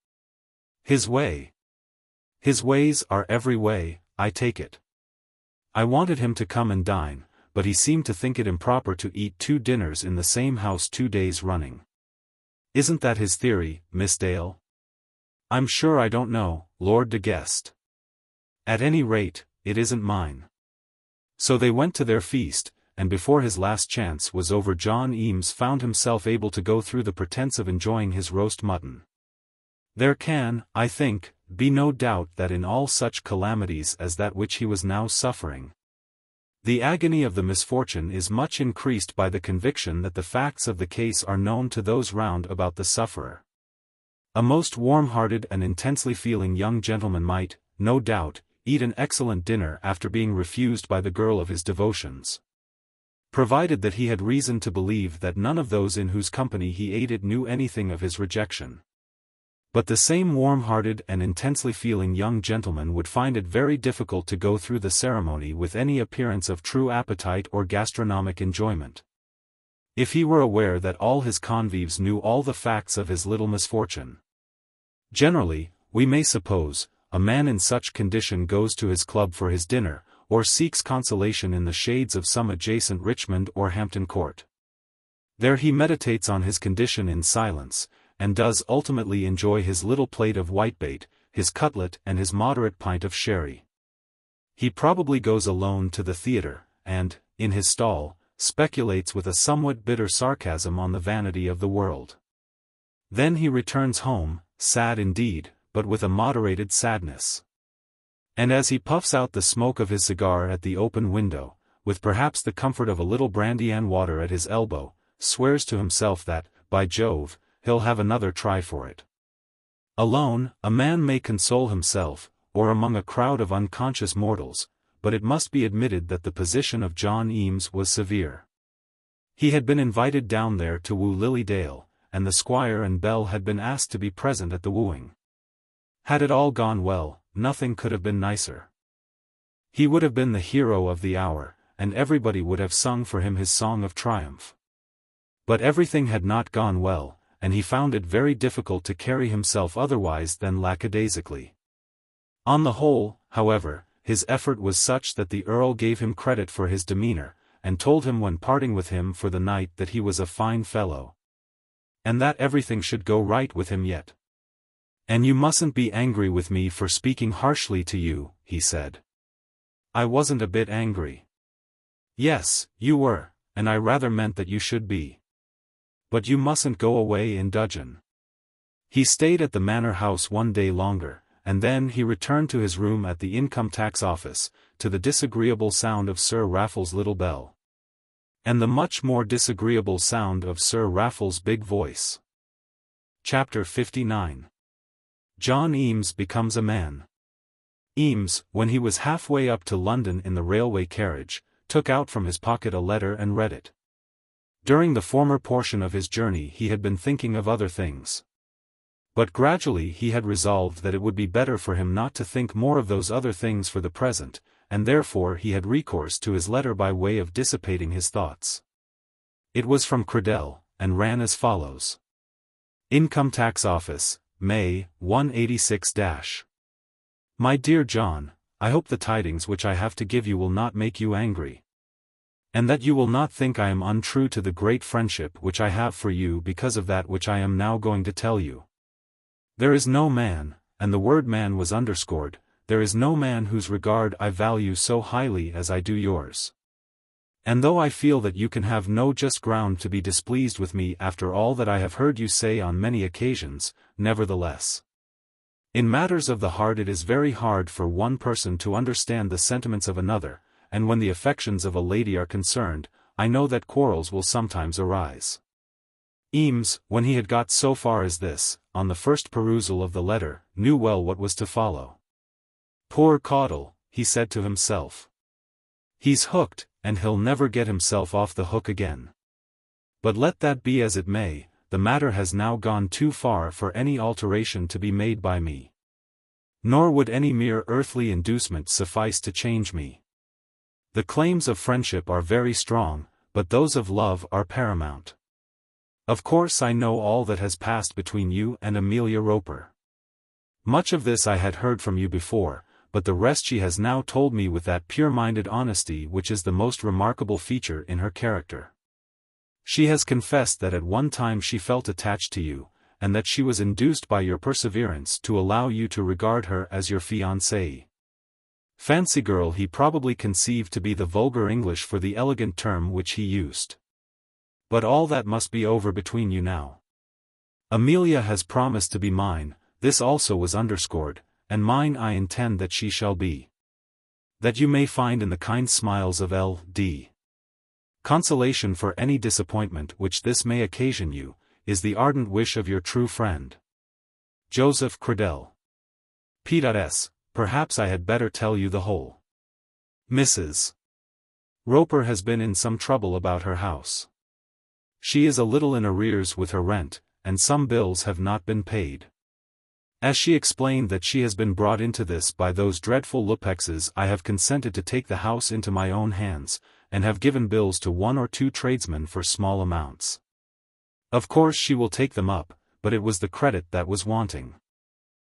His way? His ways are every way, I take it. I wanted him to come and dine, but he seemed to think it improper to eat 2 dinners in the same house 2 days running. Isn't that his theory, Miss Dale? I'm sure I don't know, Lord de Guest. At any rate, it isn't mine. So they went to their feast, and before his last chance was over John Eames found himself able to go through the pretence of enjoying his roast mutton. There can, I think, be no doubt that in all such calamities as that which he was now suffering, the agony of the misfortune is much increased by the conviction that the facts of the case are known to those round about the sufferer. A most warm-hearted and intensely feeling young gentleman might, no doubt, eat an excellent dinner after being refused by the girl of his devotions, provided that he had reason to believe that none of those in whose company he ate it knew anything of his rejection. But the same warm-hearted and intensely feeling young gentleman would find it very difficult to go through the ceremony with any appearance of true appetite or gastronomic enjoyment, if he were aware that all his convives knew all the facts of his little misfortune. Generally, we may suppose, a man in such condition goes to his club for his dinner, or seeks consolation in the shades of some adjacent Richmond or Hampton court. There he meditates on his condition in silence, and does ultimately enjoy his little plate of whitebait, his cutlet and his moderate pint of sherry. He probably goes alone to the theatre, and, in his stall, speculates with a somewhat bitter sarcasm on the vanity of the world. Then he returns home, sad indeed, but with a moderated sadness. And as he puffs out the smoke of his cigar at the open window, with perhaps the comfort of a little brandy and water at his elbow, swears to himself that, by Jove, he'll have another try for it. Alone, a man may console himself, or among a crowd of unconscious mortals, but it must be admitted that the position of John Eames was severe. He had been invited down there to woo Lily Dale, and the squire and Bell had been asked to be present at the wooing. Had it all gone well, nothing could have been nicer. He would have been the hero of the hour, and everybody would have sung for him his song of triumph. But everything had not gone well, and he found it very difficult to carry himself otherwise than lackadaisically. On the whole, however, his effort was such that the Earl gave him credit for his demeanor, and told him when parting with him for the night that he was a fine fellow, and that everything should go right with him yet. "And you mustn't be angry with me for speaking harshly to you," he said. "I wasn't a bit angry." "Yes, you were, and I rather meant that you should be. But you mustn't go away in dudgeon." He stayed at the manor house one day longer, and then he returned to his room at the income tax office, to the disagreeable sound of Sir Raffles' little bell, and the much more disagreeable sound of Sir Raffles' big voice. Chapter 59. John Eames becomes a man. Eames, when he was halfway up to London in the railway carriage, took out from his pocket a letter and read it. During the former portion of his journey he had been thinking of other things. But gradually he had resolved that it would be better for him not to think more of those other things for the present, and therefore he had recourse to his letter by way of dissipating his thoughts. It was from Credell, and ran as follows. Income Tax Office, May, 186-. My dear John, I hope the tidings which I have to give you will not make you angry, and that you will not think I am untrue to the great friendship which I have for you because of that which I am now going to tell you. There is no man, and the word man was underscored, there is no man whose regard I value so highly as I do yours. And though I feel that you can have no just ground to be displeased with me after all that I have heard you say on many occasions, nevertheless, in matters of the heart it is very hard for one person to understand the sentiments of another, and when the affections of a lady are concerned, I know that quarrels will sometimes arise. Eames, when he had got so far as this, on the first perusal of the letter, knew well what was to follow. Poor Caudle, he said to himself. He's hooked, and he'll never get himself off the hook again. But let that be as it may, the matter has now gone too far for any alteration to be made by me. Nor would any mere earthly inducement suffice to change me. The claims of friendship are very strong, but those of love are paramount. Of course I know all that has passed between you and Amelia Roper. Much of this I had heard from you before, but the rest she has now told me with that pure-minded honesty which is the most remarkable feature in her character. She has confessed that at one time she felt attached to you, and that she was induced by your perseverance to allow you to regard her as your fiancée. Fancy girl he probably conceived to be the vulgar English for the elegant term which he used. But all that must be over between you now. Amelia has promised to be mine, this also was underscored, and mine I intend that she shall be. That you may find in the kind smiles of L.D. consolation for any disappointment which this may occasion you, is the ardent wish of your true friend, Joseph Credell. P.S. Perhaps I had better tell you the whole. Mrs. Roper has been in some trouble about her house. She is a little in arrears with her rent, and some bills have not been paid. As she explained that she has been brought into this by those dreadful Lupexes, I have consented to take the house into my own hands, and have given bills to one or two tradesmen for small amounts. Of course she will take them up, but it was the credit that was wanting.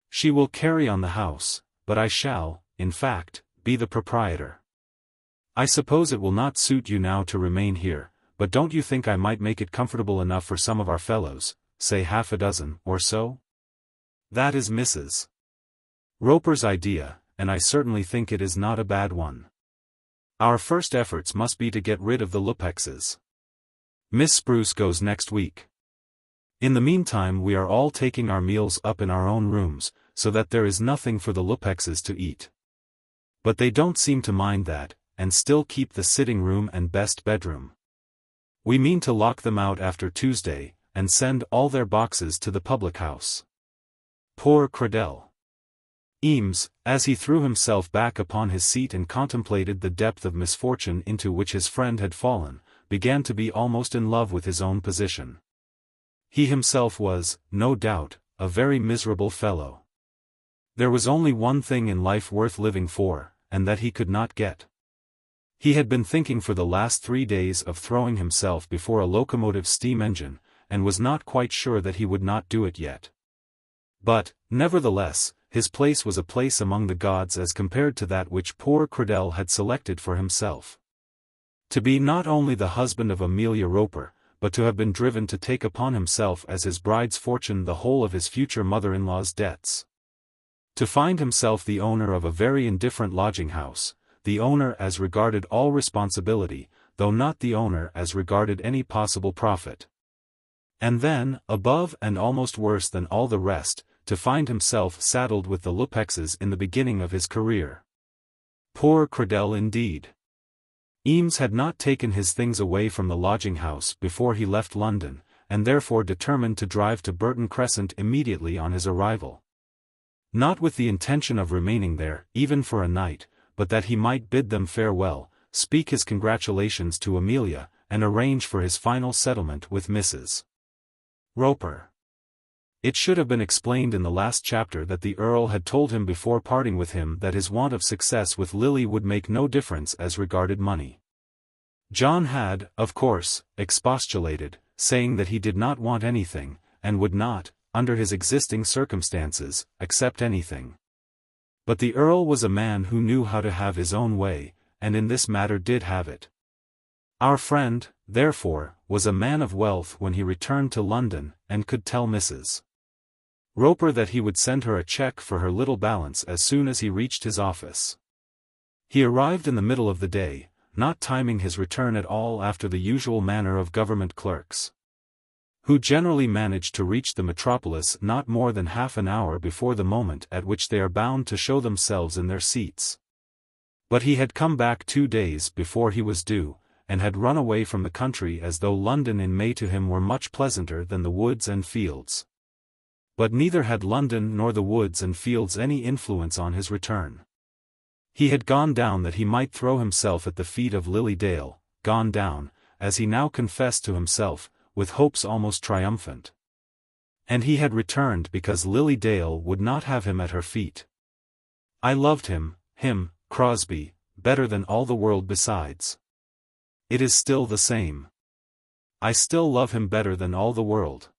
She will carry on the house, but I shall, in fact, be the proprietor. I suppose it will not suit you now to remain here, but don't you think I might make it comfortable enough for some of our fellows, say half a dozen or so? That is Mrs. Roper's idea, and I certainly think it is not a bad one. Our first efforts must be to get rid of the Lupexes. Miss Spruce goes next week. In the meantime we are all taking our meals up in our own rooms, so that there is nothing for the Lupexes to eat. But they don't seem to mind that, and still keep the sitting room and best bedroom. We mean to lock them out after Tuesday, and send all their boxes to the public house. Poor Credell. Eames, as he threw himself back upon his seat and contemplated the depth of misfortune into which his friend had fallen, began to be almost in love with his own position. He himself was, no doubt, a very miserable fellow. There was only one thing in life worth living for, and that he could not get. He had been thinking for the last 3 days of throwing himself before a locomotive steam engine, and was not quite sure that he would not do it yet. But, nevertheless, his place was a place among the gods as compared to that which poor Cradell had selected for himself. To be not only the husband of Amelia Roper, but to have been driven to take upon himself as his bride's fortune the whole of his future mother-in-law's debts. To find himself the owner of a very indifferent lodging-house, the owner as regarded all responsibility, though not the owner as regarded any possible profit. And then, above and almost worse than all the rest, to find himself saddled with the Lupexes in the beginning of his career. Poor Cradell indeed. Eames had not taken his things away from the lodging-house before he left London, and therefore determined to drive to Burton Crescent immediately on his arrival. Not with the intention of remaining there, even for a night, but that he might bid them farewell, speak his congratulations to Amelia, and arrange for his final settlement with Mrs. Roper. It should have been explained in the last chapter that the Earl had told him before parting with him that his want of success with Lily would make no difference as regarded money. John had, of course, expostulated, saying that he did not want anything, and would not, under his existing circumstances, accept anything. But the Earl was a man who knew how to have his own way, and in this matter did have it. Our friend, therefore, was a man of wealth when he returned to London, and could tell Mrs. Roper that he would send her a cheque for her little balance as soon as he reached his office. He arrived in the middle of the day, not timing his return at all after the usual manner of government clerks, who generally manage to reach the metropolis not more than half an hour before the moment at which they are bound to show themselves in their seats. But he had come back 2 days before he was due, and had run away from the country as though London in May to him were much pleasanter than the woods and fields. But neither had London nor the woods and fields any influence on his return. He had gone down that he might throw himself at the feet of Lily Dale, gone down, as he now confessed to himself, with hopes almost triumphant. And he had returned because Lily Dale would not have him at her feet. I loved him, Crosby, better than all the world besides. It is still the same. I still love him better than all the world.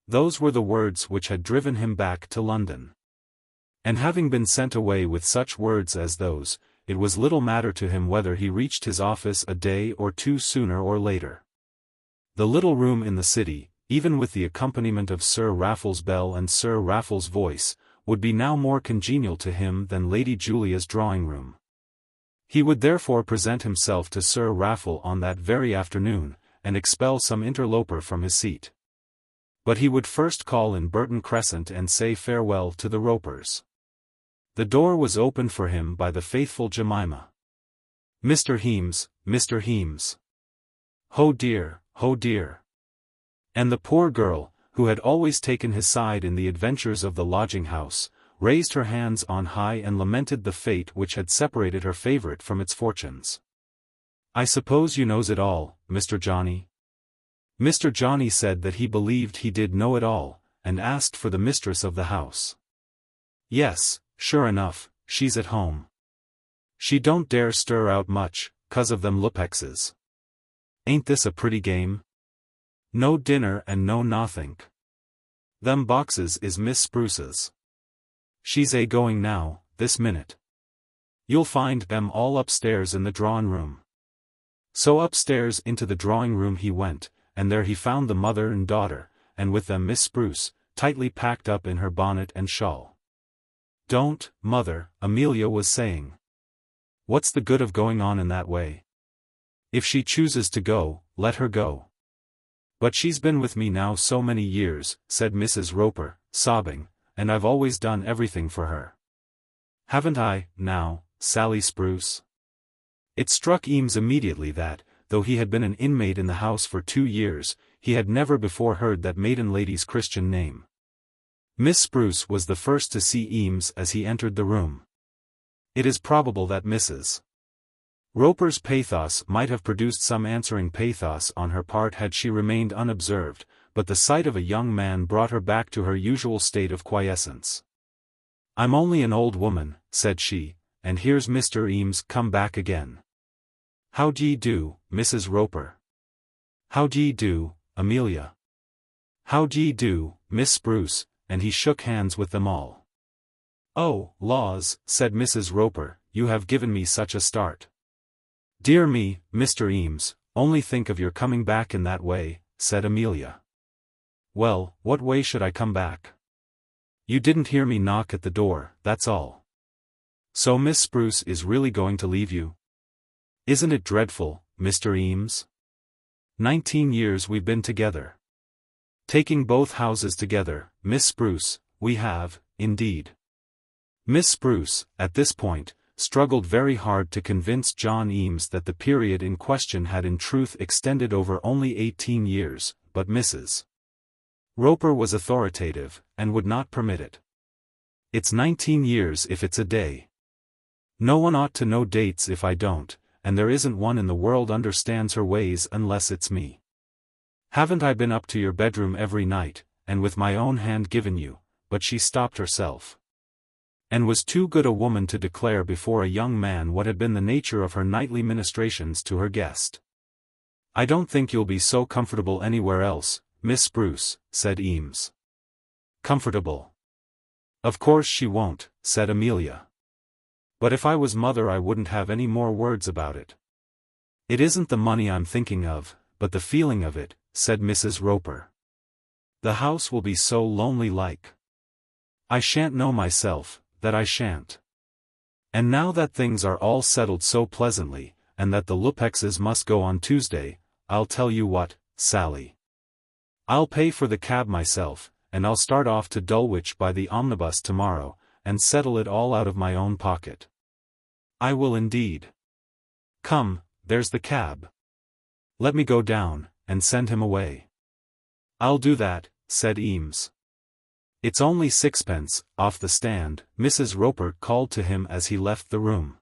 Those were the words which had driven him back to London. And having been sent away with such words as those, it was little matter to him whether he reached his office a day or 2 sooner or later. The little room in the city, even with the accompaniment of Sir Raffles' bell and Sir Raffles' voice, would be now more congenial to him than Lady Julia's drawing-room. He would therefore present himself to Sir Raffle on that very afternoon, and expel some interloper from his seat. But he would first call in Burton Crescent and say farewell to the Ropers. The door was opened for him by the faithful Jemima. Mr. Eames, Mr. Eames. Oh dear, oh dear. And the poor girl, who had always taken his side in the adventures of the lodging-house, raised her hands on high and lamented the fate which had separated her favourite from its fortunes. I suppose you knows it all, Mr. Johnny? Mr. Johnny said that he believed he did know it all, and asked for the mistress of the house. Yes, sure enough, she's at home. She don't dare stir out much, 'cause of them Lupexes. Ain't this a pretty game? No dinner and no nothink. Them boxes is Miss Spruce's. She's going now, this minute. You'll find them all upstairs in the drawing-room. So upstairs into the drawing-room he went, and there he found the mother and daughter, and with them Miss Spruce, tightly packed up in her bonnet and shawl. Don't, mother, Amelia was saying. What's the good of going on in that way? If she chooses to go, let her go. But she's been with me now so many years, said Mrs. Roper, sobbing, and I've always done everything for her. Haven't I, now, Sally Spruce? It struck Eames immediately that, though he had been an inmate in the house for 2 years, he had never before heard that maiden lady's Christian name. Miss Spruce was the first to see Eames as he entered the room. It is probable that Mrs. Roper's pathos might have produced some answering pathos on her part had she remained unobserved, but the sight of a young man brought her back to her usual state of quiescence. I'm only an old woman, said she, and here's Mr. Eames come back again. How d'ye do, Mrs. Roper? How d'ye do, Amelia? "How d'ye do, Miss Spruce," and he shook hands with them all. "Oh, laws," said Mrs. Roper, "you have given me such a start." "Dear me, Mr. Eames, only think of your coming back in that way," said Amelia. "Well, what way should I come back? You didn't hear me knock at the door, that's all. So Miss Spruce is really going to leave you? Isn't it dreadful, Mr. Eames? 19 years we've been together. Taking both houses together, Miss Spruce, we have, indeed." Miss Spruce, at this point, struggled very hard to convince John Eames that the period in question had in truth extended over only 18 years, but Mrs. Roper was authoritative, and would not permit it. "It's 19 years if it's a day. No one ought to know dates if I don't, and there isn't one in the world understands her ways unless it's me. Haven't I been up to your bedroom every night, and with my own hand given you," but she stopped herself. And was too good a woman to declare before a young man what had been the nature of her nightly ministrations to her guest. "I don't think you'll be so comfortable anywhere else, Miss Spruce," said Eames. "Comfortable? Of course she won't," said Amelia. "But if I was mother I wouldn't have any more words about it." "It isn't the money I'm thinking of, but the feeling of it," said Mrs. Roper. "The house will be so lonely like. I shan't know myself, that I shan't. And now that things are all settled so pleasantly, and that the Lupexes must go on Tuesday, I'll tell you what, Sally. I'll pay for the cab myself, and I'll start off to Dulwich by the omnibus tomorrow, and settle it all out of my own pocket. I will indeed. Come, there's the cab. Let me go down, and send him away." "I'll do that," said Eames. "It's only 6pence, off the stand," Mrs. Roper called to him as he left the room.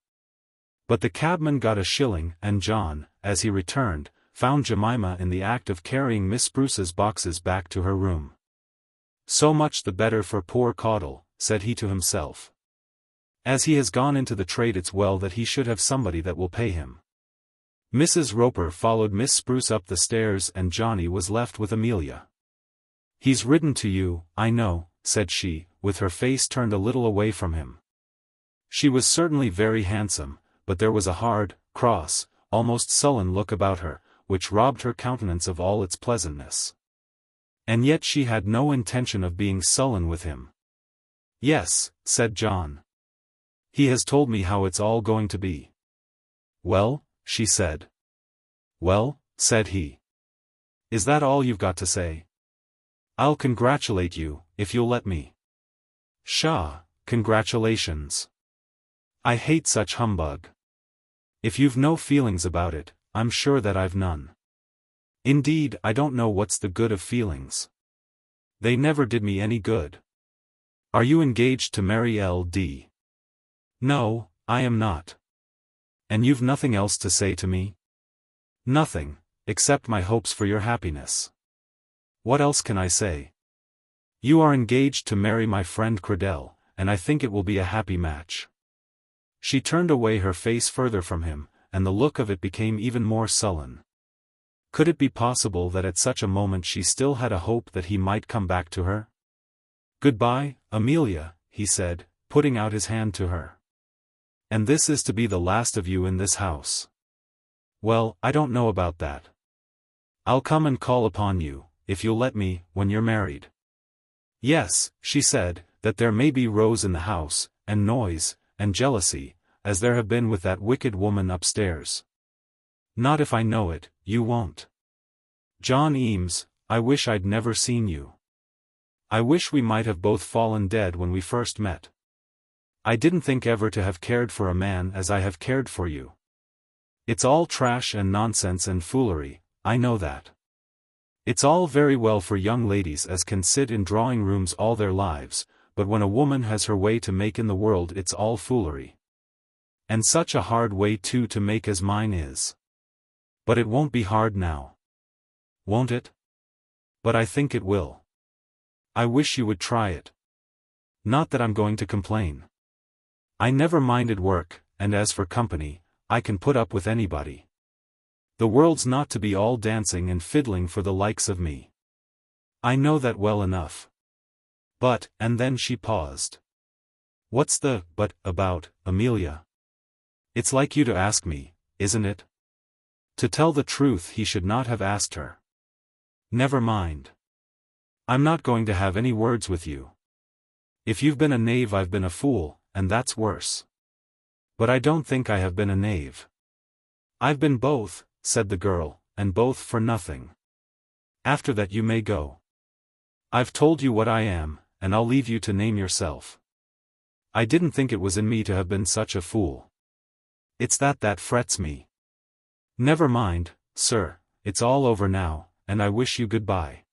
But the cabman got a shilling, and John, as he returned, found Jemima in the act of carrying Miss Spruce's boxes back to her room. "So much the better for poor Caudle," said he to himself. "As he has gone into the trade it's well that he should have somebody that will pay him." Mrs. Roper followed Miss Spruce up the stairs and Johnny was left with Amelia. "He's ridden to you, I know," said she, with her face turned a little away from him. She was certainly very handsome, but there was a hard, cross, almost sullen look about her, which robbed her countenance of all its pleasantness. And yet she had no intention of being sullen with him. "Yes," said John. "He has told me how it's all going to be." "Well?" she said. "Well," said he. "Is that all you've got to say? I'll congratulate you, if you'll let me." "Pshaw, congratulations. I hate such humbug. If you've no feelings about it, I'm sure that I've none. Indeed, I don't know what's the good of feelings. They never did me any good. Are you engaged to marry L.D.? "No, I am not." "And you've nothing else to say to me?" "Nothing, except my hopes for your happiness." "What else can I say?" "You are engaged to marry my friend Cradell, and I think it will be a happy match." She turned away her face further from him, and the look of it became even more sullen. Could it be possible that at such a moment she still had a hope that he might come back to her? "Goodbye, Amelia," he said, putting out his hand to her. "And this is to be the last of you in this house." "Well, I don't know about that. I'll come and call upon you, if you'll let me, when you're married." "Yes," she said, "that there may be rows in the house, and noise, and jealousy, as there have been with that wicked woman upstairs. Not if I know it, you won't. John Eames, I wish I'd never seen you. I wish we might have both fallen dead when we first met. I didn't think ever to have cared for a man as I have cared for you. It's all trash and nonsense and foolery, I know that. It's all very well for young ladies as can sit in drawing rooms all their lives, but when a woman has her way to make in the world it's all foolery. And such a hard way too to make as mine is. But it won't be hard now. Won't it? But I think it will. I wish you would try it. Not that I'm going to complain. I never minded work, and as for company, I can put up with anybody. The world's not to be all dancing and fiddling for the likes of me. I know that well enough. But, and then she paused. What's the but about, Amelia? It's like you to ask me, isn't it? To tell the truth, he should not have asked her. Never mind. I'm not going to have any words with you. If you've been a knave, I've been a fool, and that's worse. But I don't think I have been a knave. I've been both, said the girl, and both for nothing. After that you may go. I've told you what I am, and I'll leave you to name yourself. I didn't think it was in me to have been such a fool. It's that frets me. Never mind, sir, it's all over now, and I wish you goodbye.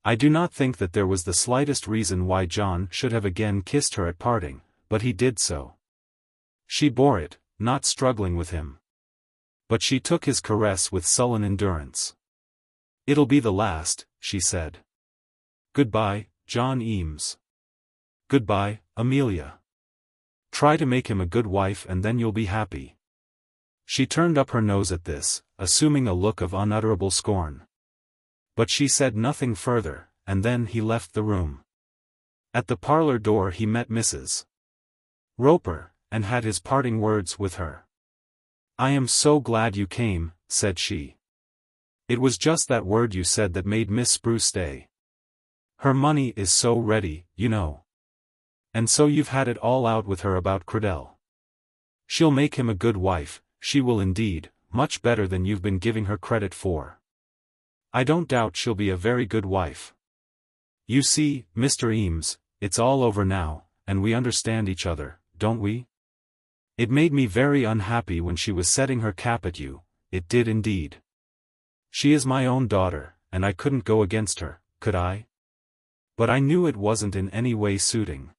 I do not think that there was the slightest reason why John should have again kissed her at parting, but he did so. She bore it, not struggling with him. But she took his caress with sullen endurance. It'll be the last, she said. Goodbye, John Eames. Goodbye, Amelia. Try to make him a good wife and then you'll be happy. She turned up her nose at this, assuming a look of unutterable scorn. But she said nothing further, and then he left the room. At the parlor door he met Mrs. Roper, and had his parting words with her. I am so glad you came, said she. It was just that word you said that made Miss Spruce stay. Her money is so ready, you know. And so you've had it all out with her about Credell. She'll make him a good wife, she will indeed, much better than you've been giving her credit for. I don't doubt she'll be a very good wife. You see, Mr. Eames, it's all over now, and we understand each other, don't we? It made me very unhappy when she was setting her cap at you, it did indeed. She is my own daughter, and I couldn't go against her, could I? But I knew it wasn't in any way suiting.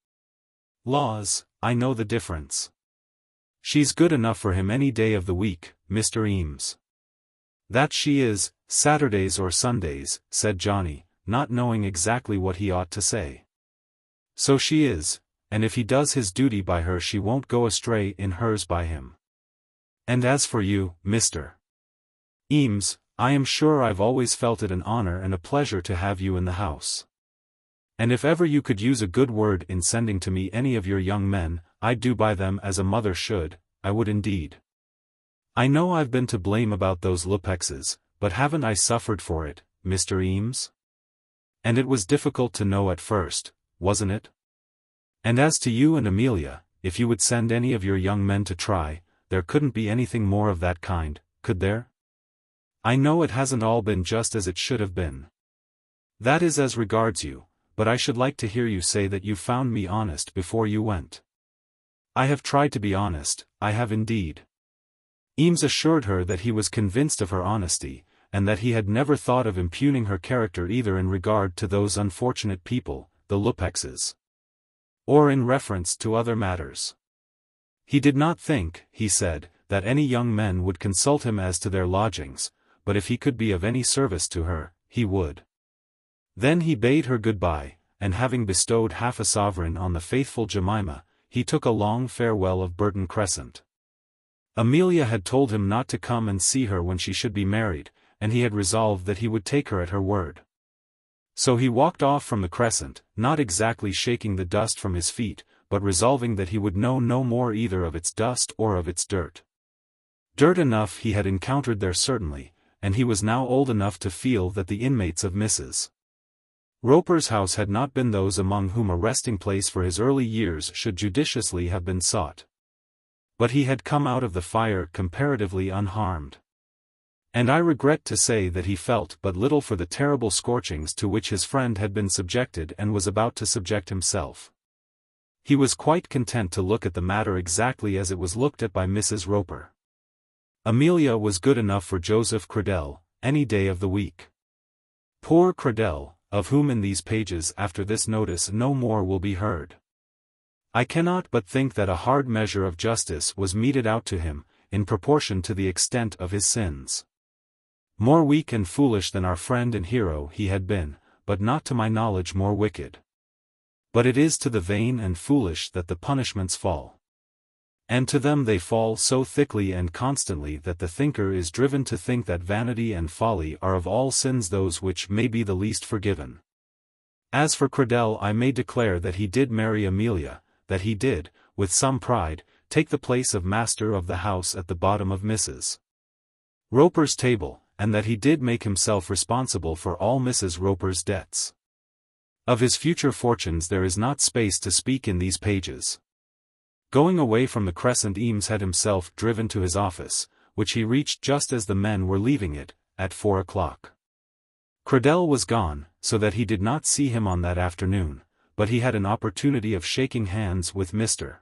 Laws, I know the difference. She's good enough for him any day of the week, Mr. Eames. That she is, Saturdays or Sundays, said Johnny, not knowing exactly what he ought to say. So she is, and if he does his duty by her she won't go astray in hers by him. And as for you, Mr. Eames, I am sure I've always felt it an honor and a pleasure to have you in the house. And if ever you could use a good word in sending to me any of your young men, I'd do by them as a mother should, I would indeed. I know I've been to blame about those Lupexes, but haven't I suffered for it, Mr. Eames? And it was difficult to know at first, wasn't it? And as to you and Amelia, if you would send any of your young men to try, there couldn't be anything more of that kind, could there? I know it hasn't all been just as it should have been. That is as regards you, but I should like to hear you say that you found me honest before you went. I have tried to be honest, I have indeed. Eames assured her that he was convinced of her honesty, and that he had never thought of impugning her character either in regard to those unfortunate people, the Lupexes, or in reference to other matters. He did not think, he said, that any young men would consult him as to their lodgings, but if he could be of any service to her, he would. Then he bade her goodbye, and having bestowed half a sovereign on the faithful Jemima, he took a long farewell of Burton Crescent. Amelia had told him not to come and see her when she should be married, and he had resolved that he would take her at her word. So he walked off from the Crescent, not exactly shaking the dust from his feet, but resolving that he would know no more either of its dust or of its dirt. Dirt enough he had encountered there certainly, and he was now old enough to feel that the inmates of Mrs. Roper's house had not been those among whom a resting place for his early years should judiciously have been sought. But he had come out of the fire comparatively unharmed. And I regret to say that he felt but little for the terrible scorchings to which his friend had been subjected and was about to subject himself. He was quite content to look at the matter exactly as it was looked at by Mrs. Roper. Amelia was good enough for Joseph Credell, any day of the week. Poor Credell, of whom in these pages after this notice no more will be heard. I cannot but think that a hard measure of justice was meted out to him, in proportion to the extent of his sins. More weak and foolish than our friend and hero he had been, but not to my knowledge more wicked. But it is to the vain and foolish that the punishments fall. And to them they fall so thickly and constantly that the thinker is driven to think that vanity and folly are of all sins those which may be the least forgiven. As for Cradell, I may declare that he did marry Amelia, that he did, with some pride, take the place of master of the house at the bottom of Mrs. Roper's table, and that he did make himself responsible for all Mrs. Roper's debts. Of his future fortunes there is not space to speak in these pages. Going away from the Crescent, Eames had himself driven to his office, which he reached just as the men were leaving it, at 4 o'clock. Cradell was gone, so that he did not see him on that afternoon, but he had an opportunity of shaking hands with Mr.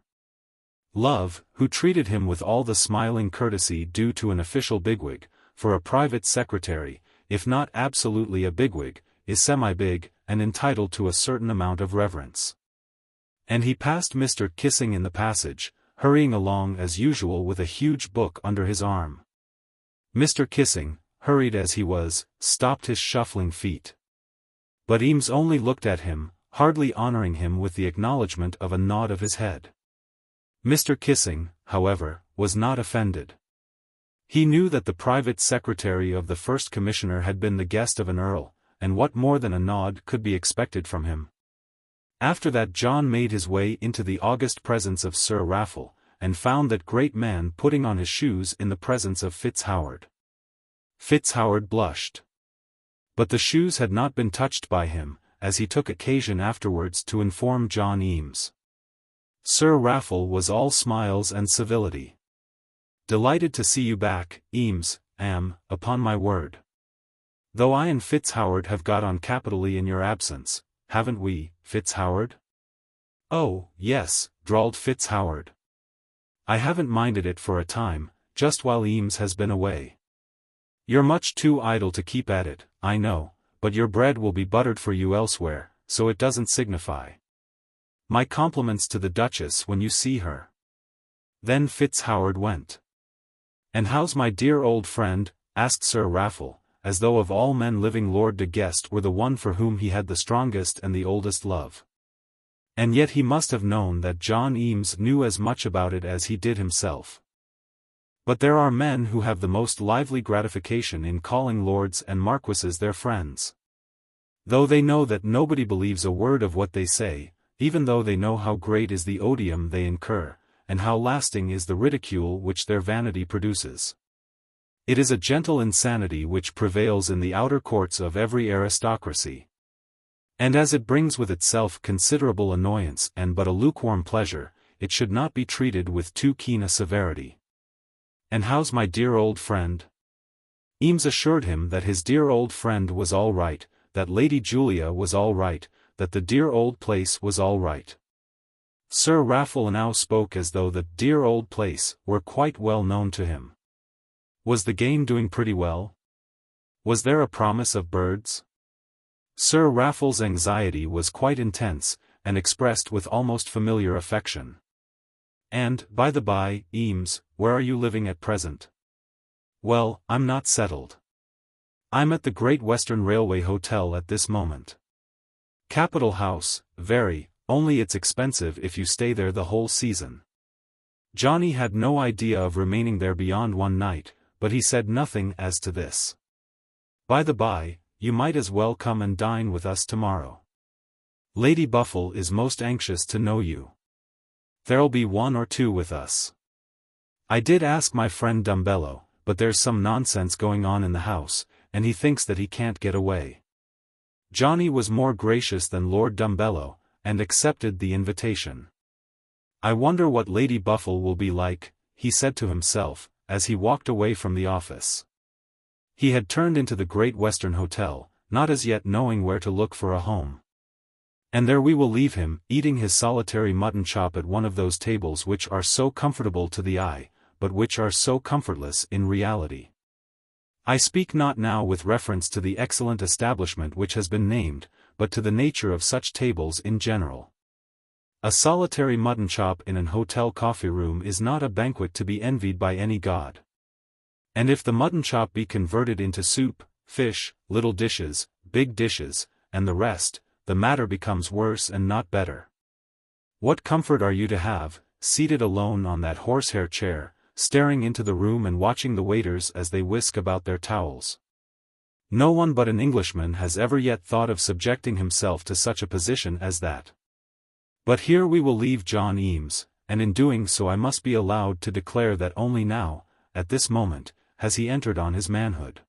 Love, who treated him with all the smiling courtesy due to an official bigwig, for a private secretary, if not absolutely a bigwig, is semi-big, and entitled to a certain amount of reverence. And he passed Mr. Kissing in the passage, hurrying along as usual with a huge book under his arm. Mr. Kissing, hurried as he was, stopped his shuffling feet. But Eames only looked at him, hardly honoring him with the acknowledgment of a nod of his head. Mr. Kissing, however, was not offended. He knew that the private secretary of the first commissioner had been the guest of an earl, and what more than a nod could be expected from him. After that John made his way into the august presence of Sir Raffle, and found that great man putting on his shoes in the presence of FitzHoward. FitzHoward blushed. But the shoes had not been touched by him, as he took occasion afterwards to inform John Eames. Sir Raffle was all smiles and civility. "Delighted to see you back, Eames, am, upon my word. Though I and FitzHoward have got on capitally in your absence, haven't we, FitzHoward?" "Oh, yes," drawled FitzHoward. "I haven't minded it for a time, just while Eames has been away. You're much too idle to keep at it, I know, but your bread will be buttered for you elsewhere, so it doesn't signify. My compliments to the Duchess when you see her." Then FitzHoward went. "And how's my dear old friend?" asked Sir Raffle, as though of all men living Lord de Guest were the one for whom he had the strongest and the oldest love. And yet he must have known that John Eames knew as much about it as he did himself. But there are men who have the most lively gratification in calling lords and marquises their friends. Though they know that nobody believes a word of what they say, even though they know how great is the odium they incur, and how lasting is the ridicule which their vanity produces. It is a gentle insanity which prevails in the outer courts of every aristocracy. And as it brings with itself considerable annoyance and but a lukewarm pleasure, it should not be treated with too keen a severity. "And how's my dear old friend?" Eames assured him that his dear old friend was all right, that Lady Julia was all right, that the dear old place was all right. Sir Raffle now spoke as though the dear old place were quite well known to him. Was the game doing pretty well? Was there a promise of birds? Sir Raffle's anxiety was quite intense, and expressed with almost familiar affection. "And, by the by, Eames, where are you living at present?" "Well, I'm not settled. I'm at the Great Western Railway Hotel at this moment. Capital house, very, only it's expensive if you stay there the whole season." Johnny had no idea of remaining there beyond one night, but he said nothing as to this. "By the by, you might as well come and dine with us tomorrow. Lady Buffle is most anxious to know you. There'll be one or two with us. I did ask my friend Dumbello, but there's some nonsense going on in the house, and he thinks that he can't get away." Johnny was more gracious than Lord Dumbello, and accepted the invitation. "I wonder what Lady Buffle will be like," he said to himself, as he walked away from the office. He had turned into the Great Western Hotel, not as yet knowing where to look for a home. And there we will leave him, eating his solitary mutton chop at one of those tables which are so comfortable to the eye, but which are so comfortless in reality. I speak not now with reference to the excellent establishment which has been named, but to the nature of such tables in general. A solitary mutton chop in an hotel coffee room is not a banquet to be envied by any god. And if the mutton chop be converted into soup, fish, little dishes, big dishes, and the rest, the matter becomes worse and not better. What comfort are you to have, seated alone on that horsehair chair, staring into the room and watching the waiters as they whisk about their towels. No one but an Englishman has ever yet thought of subjecting himself to such a position as that. But here we will leave John Eames, and in doing so I must be allowed to declare that only now, at this moment, has he entered on his manhood.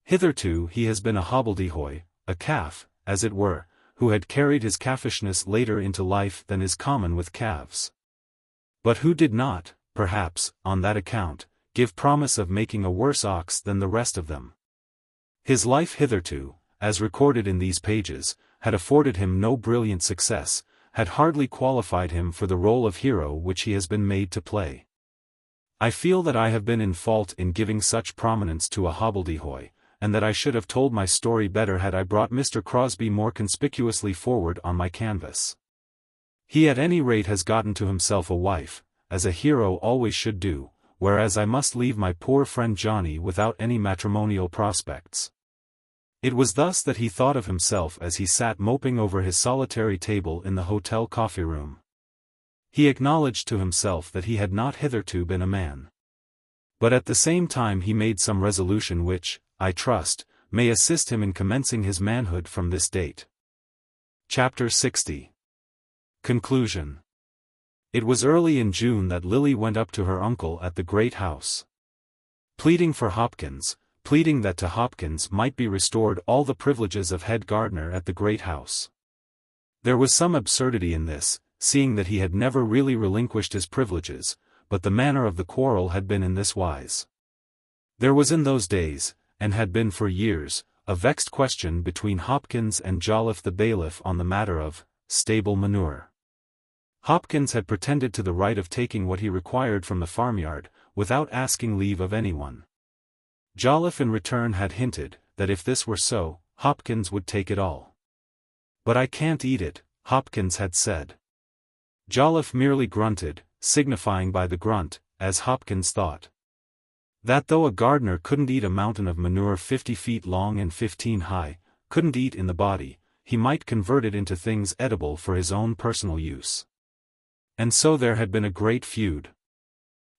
Hitherto he has been a hobbledehoy, a calf, as it were, who had carried his calfishness later into life than is common with calves. But who did not, perhaps, on that account, give promise of making a worse ox than the rest of them. His life hitherto, as recorded in these pages, had afforded him no brilliant success, had hardly qualified him for the role of hero which he has been made to play. I feel that I have been in fault in giving such prominence to a hobbledehoy, and that I should have told my story better had I brought Mr. Crosbie more conspicuously forward on my canvas. He at any rate has gotten to himself a wife, as a hero always should do, whereas I must leave my poor friend Johnny without any matrimonial prospects. It was thus that he thought of himself as he sat moping over his solitary table in the hotel coffee-room. He acknowledged to himself that he had not hitherto been a man. But at the same time he made some resolution which, I trust, may assist him in commencing his manhood from this date. Chapter 60. Conclusion. It was early in June that Lily went up to her uncle at the great house. Pleading for Hopkins, pleading that to Hopkins might be restored all the privileges of head gardener at the great house. There was some absurdity in this, seeing that he had never really relinquished his privileges, but the manner of the quarrel had been in this wise. There was in those days, and had been for years, a vexed question between Hopkins and Jolliffe the bailiff on the matter of stable manure. Hopkins had pretended to the right of taking what he required from the farmyard, without asking leave of anyone. Jolliffe in return had hinted, that if this were so, Hopkins would take it all. "But I can't eat it," Hopkins had said. Jolliffe merely grunted, signifying by the grunt, as Hopkins thought, that though a gardener couldn't eat a mountain of manure 50 feet long and 15 high, couldn't eat in the body, he might convert it into things edible for his own personal use. And so there had been a great feud.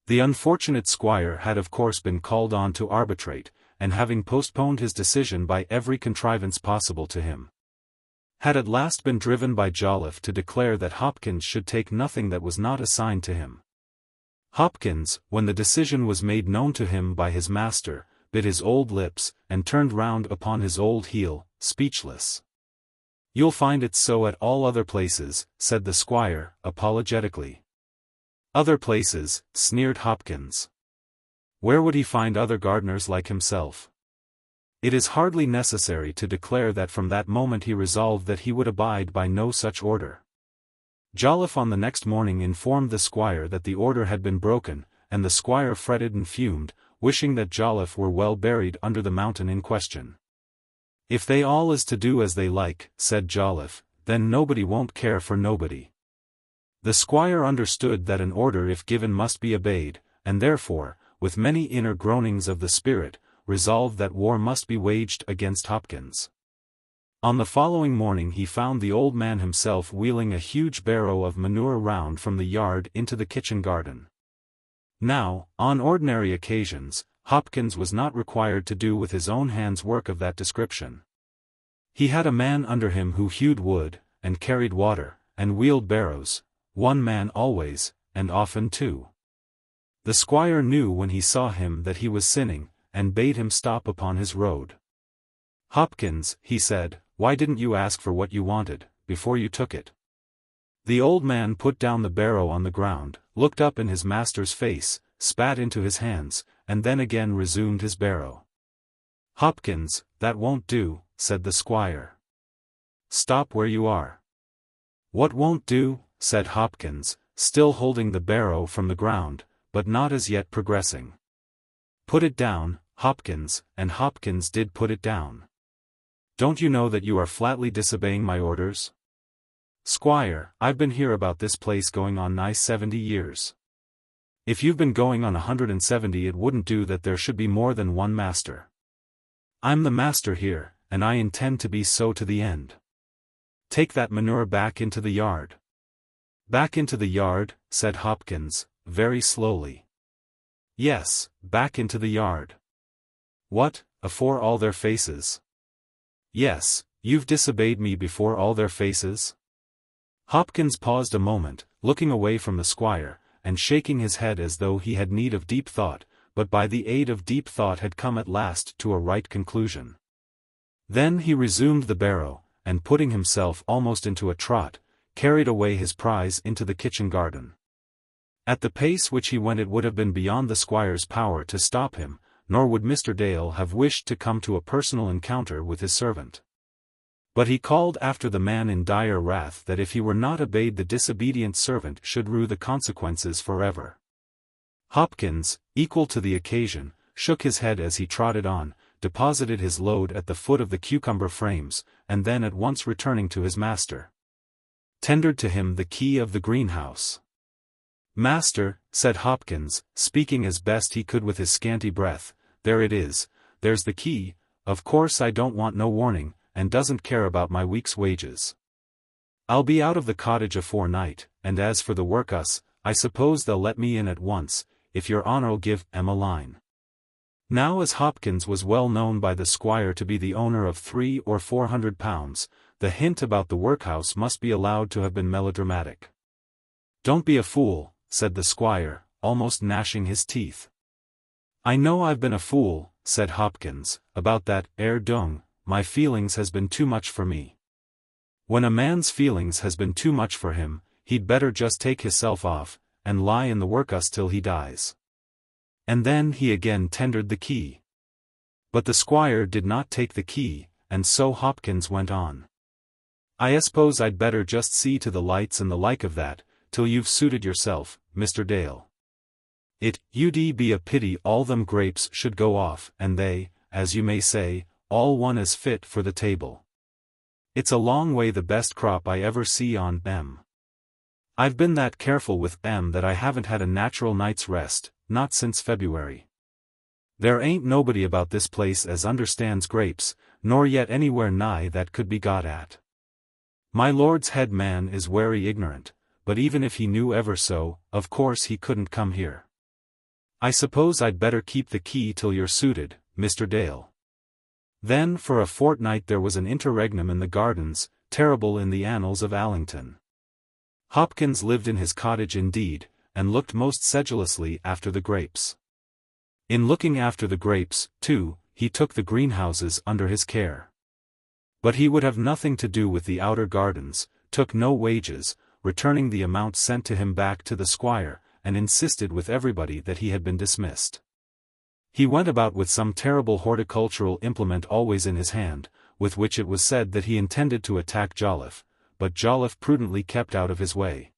The unfortunate squire had of course been called on to arbitrate, and having postponed his decision by every contrivance possible to him, had at last been driven by Jolliffe to declare that Hopkins should take nothing that was not assigned to him. Hopkins, when the decision was made known to him by his master, bit his old lips, and turned round upon his old heel, speechless. "You'll find it so at all other places," said the squire, apologetically. "Other places," sneered Hopkins. "Where would he find other gardeners like himself?" It is hardly necessary to declare that from that moment he resolved that he would abide by no such order. Jolliffe on the next morning informed the squire that the order had been broken, and the squire fretted and fumed, wishing that Jolliffe were well buried under the mountain in question. "If they all is to do as they like," said Jolliffe, "then nobody won't care for nobody." The squire understood that an order if given must be obeyed, and therefore, with many inner groanings of the spirit, resolved that war must be waged against Hopkins. On the following morning he found the old man himself wheeling a huge barrow of manure round from the yard into the kitchen garden. Now, on ordinary occasions, Hopkins was not required to do with his own hands work of that description. He had a man under him who hewed wood, and carried water, and wheeled barrows, one man always, and often two. The squire knew when he saw him that he was sinning, and bade him stop upon his road. "Hopkins," he said, "why didn't you ask for what you wanted, before you took it?" The old man put down the barrow on the ground, looked up in his master's face, spat into his hands, and then again resumed his barrow. "Hopkins, that won't do," said the squire. "Stop where you are." "What won't do?" said Hopkins, still holding the barrow from the ground, but not as yet progressing. "Put it down, Hopkins," and Hopkins did put it down. "Don't you know that you are flatly disobeying my orders?" "Squire, I've been here about this place going on nigh 70 years. If you've been going on 170 it wouldn't do that there should be more than one master. I'm the master here, and I intend to be so to the end. Take that manure back into the yard." Back into the yard, said Hopkins, very slowly. Yes, back into the yard. What, afore all their faces? Yes, you've disobeyed me before all their faces? Hopkins paused a moment, looking away from the squire, and shaking his head as though he had need of deep thought, but by the aid of deep thought had come at last to a right conclusion. Then he resumed the barrow, and putting himself almost into a trot, carried away his prize into the kitchen garden. At the pace which he went it would have been beyond the squire's power to stop him, nor would Mr. Dale have wished to come to a personal encounter with his servant. But he called after the man in dire wrath that if he were not obeyed the disobedient servant should rue the consequences forever. Hopkins, equal to the occasion, shook his head as he trotted on, deposited his load at the foot of the cucumber frames, and then at once returning to his master, tendered to him the key of the greenhouse. Master, said Hopkins, speaking as best he could with his scanty breath, there it is, there's the key. Of course I don't want no warning, and doesn't care about my week's wages. I'll be out of the cottage afore night, and as for the workus, I suppose they'll let me in at once, if your honour'll give 'em a line. Now as Hopkins was well known by the squire to be the owner of £300 or £400, the hint about the workhouse must be allowed to have been melodramatic. Don't be a fool, said the squire, almost gnashing his teeth. I know I've been a fool, said Hopkins, about that dung. My feelings has been too much for me. When a man's feelings has been too much for him, he'd better just take hisself off, and lie in the workus till he dies. And then he again tendered the key. But the squire did not take the key, and so Hopkins went on. I suppose I'd better just see to the lights and the like of that, till you've suited yourself, Mr. Dale. It be a pity all them grapes should go off, and they, as you may say, all one as fit for the table. It's a long way the best crop I ever see on 'em. I've been that careful with 'em that I haven't had a natural night's rest, not since February. There ain't nobody about this place as understands grapes, nor yet anywhere nigh that could be got at. My lord's head man is wery ignorant, but even if he knew ever so, of course he couldn't come here. I suppose I'd better keep the key till you're suited, Mr. Dale. Then for a fortnight there was an interregnum in the gardens, terrible in the annals of Allington. Hopkins lived in his cottage indeed, and looked most sedulously after the grapes. In looking after the grapes, too, he took the greenhouses under his care. But he would have nothing to do with the outer gardens, took no wages, returning the amount sent to him back to the squire, and insisted with everybody that he had been dismissed. He went about with some terrible horticultural implement always in his hand, with which it was said that he intended to attack Jolliffe, but Jolliffe prudently kept out of his way.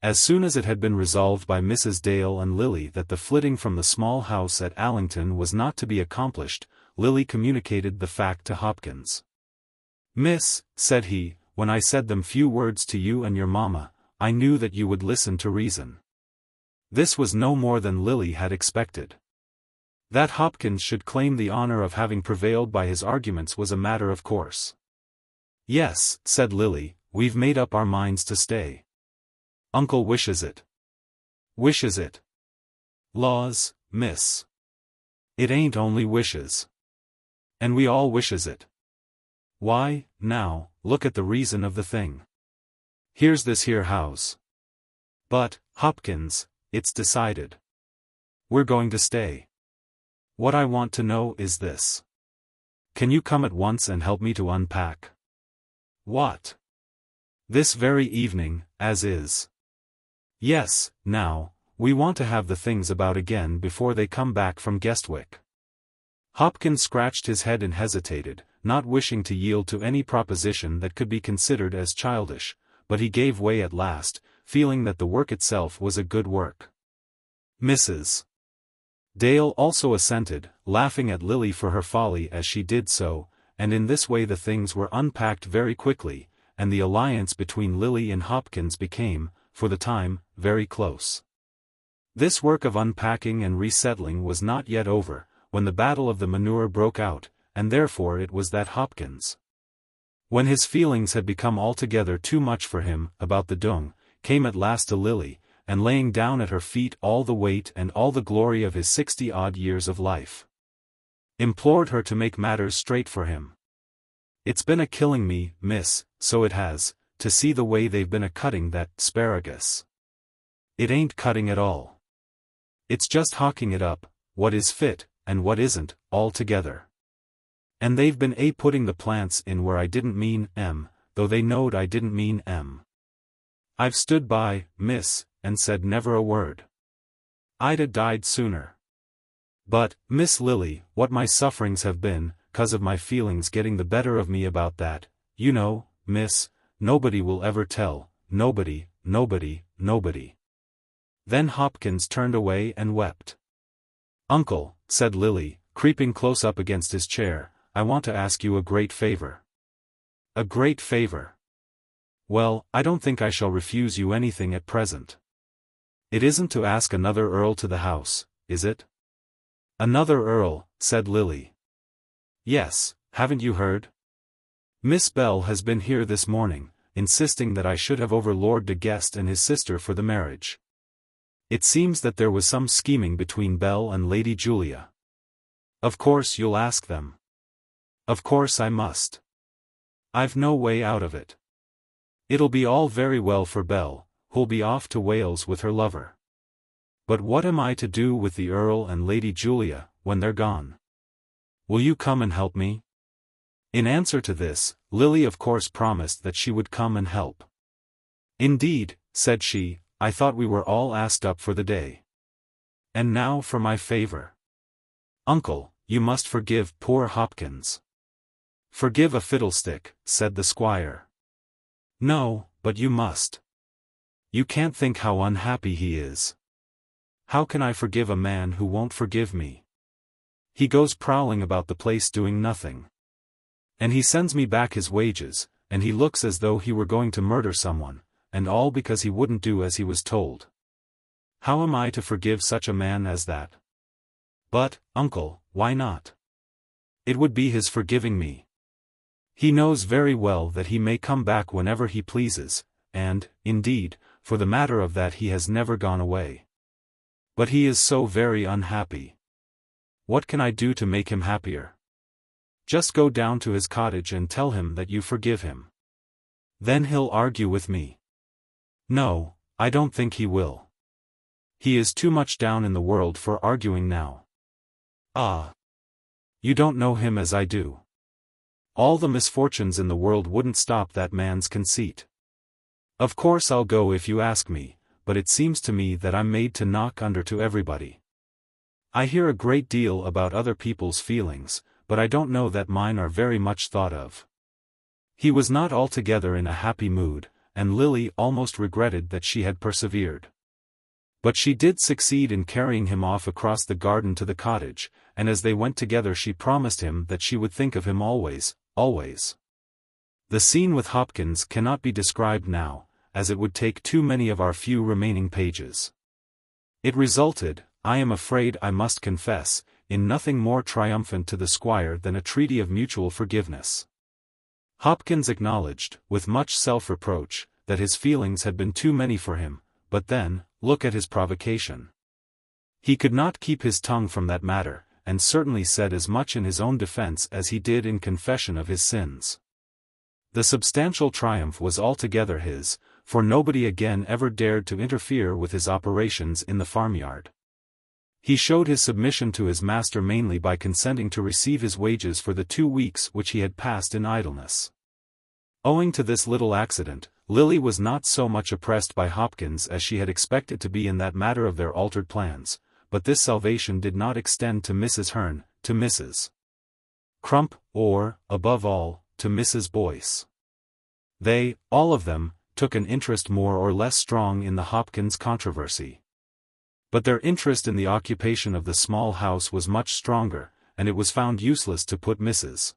As soon as it had been resolved by Mrs. Dale and Lily that the flitting from the small house at Allington was not to be accomplished, Lily communicated the fact to Hopkins. Miss, said he, when I said them few words to you and your mamma, I knew that you would listen to reason. This was no more than Lily had expected. That Hopkins should claim the honor of having prevailed by his arguments was a matter of course. Yes, said Lily, we've made up our minds to stay. Uncle wishes it. Wishes it. Laws, miss. It ain't only wishes. And we all wishes it. Why, now, look at the reason of the thing. Here's this here house. But, Hopkins, it's decided. We're going to stay. What I want to know is this. Can you come at once and help me to unpack? What? This very evening, as is. Yes, now, we want to have the things about again before they come back from Guestwick. Hopkins scratched his head and hesitated, not wishing to yield to any proposition that could be considered as childish, but he gave way at last, feeling that the work itself was a good work. Mrs. Dale also assented, laughing at Lily for her folly as she did so, and in this way the things were unpacked very quickly, and the alliance between Lily and Hopkins became, for the time, very close. This work of unpacking and resettling was not yet over, when the battle of the manure broke out, and therefore it was that Hopkins, when his feelings had become altogether too much for him, about the dung, came at last to Lily, and laying down at her feet all the weight and all the glory of his 60-odd years of life, implored her to make matters straight for him. "It's been a killing me, miss, so it has, to see the way they've been a-cutting that asparagus. It ain't cutting at all. It's just hawking it up, what is fit, and what isn't, altogether. And they've been putting the plants in where I didn't mean 'em, though they knowed I didn't mean 'em. I've stood by, miss, and said never a word. I'd a died sooner. But, Miss Lily, what my sufferings have been, 'cause of my feelings getting the better of me about that, you know, miss, nobody will ever tell, nobody. Then Hopkins turned away and wept. "Uncle," said Lily, creeping close up against his chair, "I want to ask you a great favor." "A great favor? Well, I don't think I shall refuse you anything at present." "It isn't to ask another earl to the house, is it?" "Another earl," said Lily. "Yes, haven't you heard? Miss Bell has been here this morning, insisting that I should have over Lord de Guest and his sister for the marriage. It seems that there was some scheming between Bell and Lady Julia. Of course you'll ask them." "Of course I must. I've no way out of it. It'll be all very well for Bell, who'll be off to Wales with her lover. But what am I to do with the Earl and Lady Julia, when they're gone? Will you come and help me?" In answer to this, Lily of course promised that she would come and help. "Indeed," said she, "I thought we were all asked up for the day. And now for my favor. Uncle, you must forgive poor Hopkins." "Forgive a fiddlestick," said the squire. "No, but you must. You can't think how unhappy he is. How can I forgive a man who won't forgive me? He goes prowling about the place doing nothing. And he sends me back his wages, and he looks as though he were going to murder someone, and all because he wouldn't do as he was told. How am I to forgive such a man as that?" "But, uncle, why not? It would be his forgiving me. He knows very well that he may come back whenever he pleases, and, indeed, for the matter of that he has never gone away. But he is so very unhappy. What can I do to make him happier? Just go down to his cottage and tell him that you forgive him. Then he'll argue with me." "No, I don't think he will. He is too much down in the world for arguing now." "Ah. You don't know him as I do. All the misfortunes in the world wouldn't stop that man's conceit. Of course I'll go if you ask me, but it seems to me that I'm made to knock under to everybody. I hear a great deal about other people's feelings, but I don't know that mine are very much thought of." He was not altogether in a happy mood, and Lily almost regretted that she had persevered. But she did succeed in carrying him off across the garden to the cottage, and as they went together she promised him that she would think of him always, always. The scene with Hopkins cannot be described now, as it would take too many of our few remaining pages. It resulted, I am afraid I must confess, in nothing more triumphant to the squire than a treaty of mutual forgiveness. Hopkins acknowledged, with much self-reproach, that his feelings had been too many for him, but then, look at his provocation. He could not keep his tongue from that matter, and certainly said as much in his own defense as he did in confession of his sins. The substantial triumph was altogether his, for nobody again ever dared to interfere with his operations in the farmyard. He showed his submission to his master mainly by consenting to receive his wages for the 2 weeks which he had passed in idleness. Owing to this little accident, Lily was not so much oppressed by Hopkins as she had expected to be in that matter of their altered plans, but this salvation did not extend to Mrs. Hearn, to Mrs. Crump, or, above all, to Mrs. Boyce. They, all of them, took an interest more or less strong in the Hopkins controversy. But their interest in the occupation of the small house was much stronger, and it was found useless to put Mrs.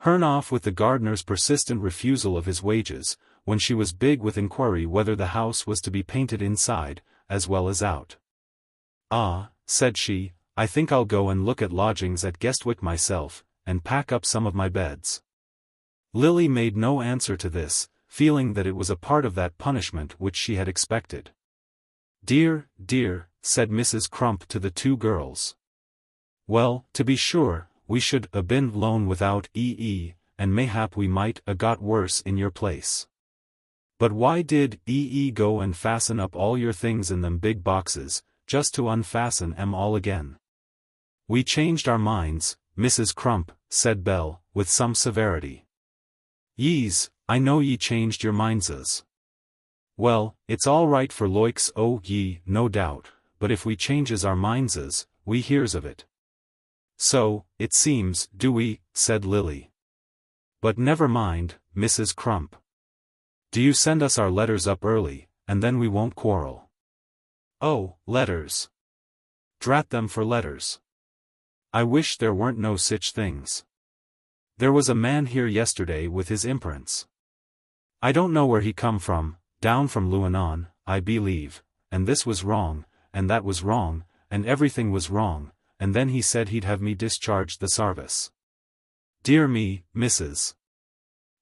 Hearn off with the gardener's persistent refusal of his wages, when she was big with inquiry whether the house was to be painted inside, as well as out. "Ah," said she, "I think I'll go and look at lodgings at Guestwick myself, and pack up some of my beds." Lily made no answer to this, feeling that it was a part of that punishment which she had expected. "Dear, dear," said Mrs. Crump to the two girls. "Well, to be sure, we should a been lone without and mayhap we might a got worse in your place. But why did go and fasten up all your things in them big boxes, just to unfasten 'em all again?" "We changed our minds, Mrs. Crump," said Bell, with some severity. "Yees, I know ye changed your mindses. Well, it's all right for loikes o' ye, no doubt, but if we changes our mindses, we hears of it." "So, it seems, do we," said Lily. "But never mind, Mrs. Crump. Do you send us our letters up early, and then we won't quarrel." "Oh, letters. Drat them for letters. I wish there weren't no sich things. There was a man here yesterday with his imperence. I don't know where he come from, down from Luanon, I believe, and this was wrong, and that was wrong, and everything was wrong, and then he said he'd have me discharged the sarvice. Dear me, Mrs.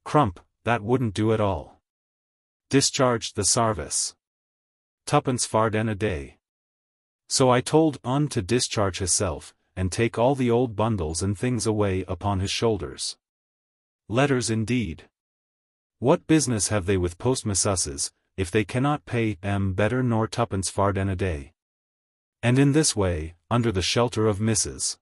Crump, that wouldn't do at all. Discharged the sarvice. Tuppence farden a day. So I told Un to discharge hisself, and take all the old bundles and things away upon his shoulders. Letters indeed. What business have they with postmissusses, if they cannot pay 'em better nor tuppence farden a day?" And in this way, under the shelter of Mrs.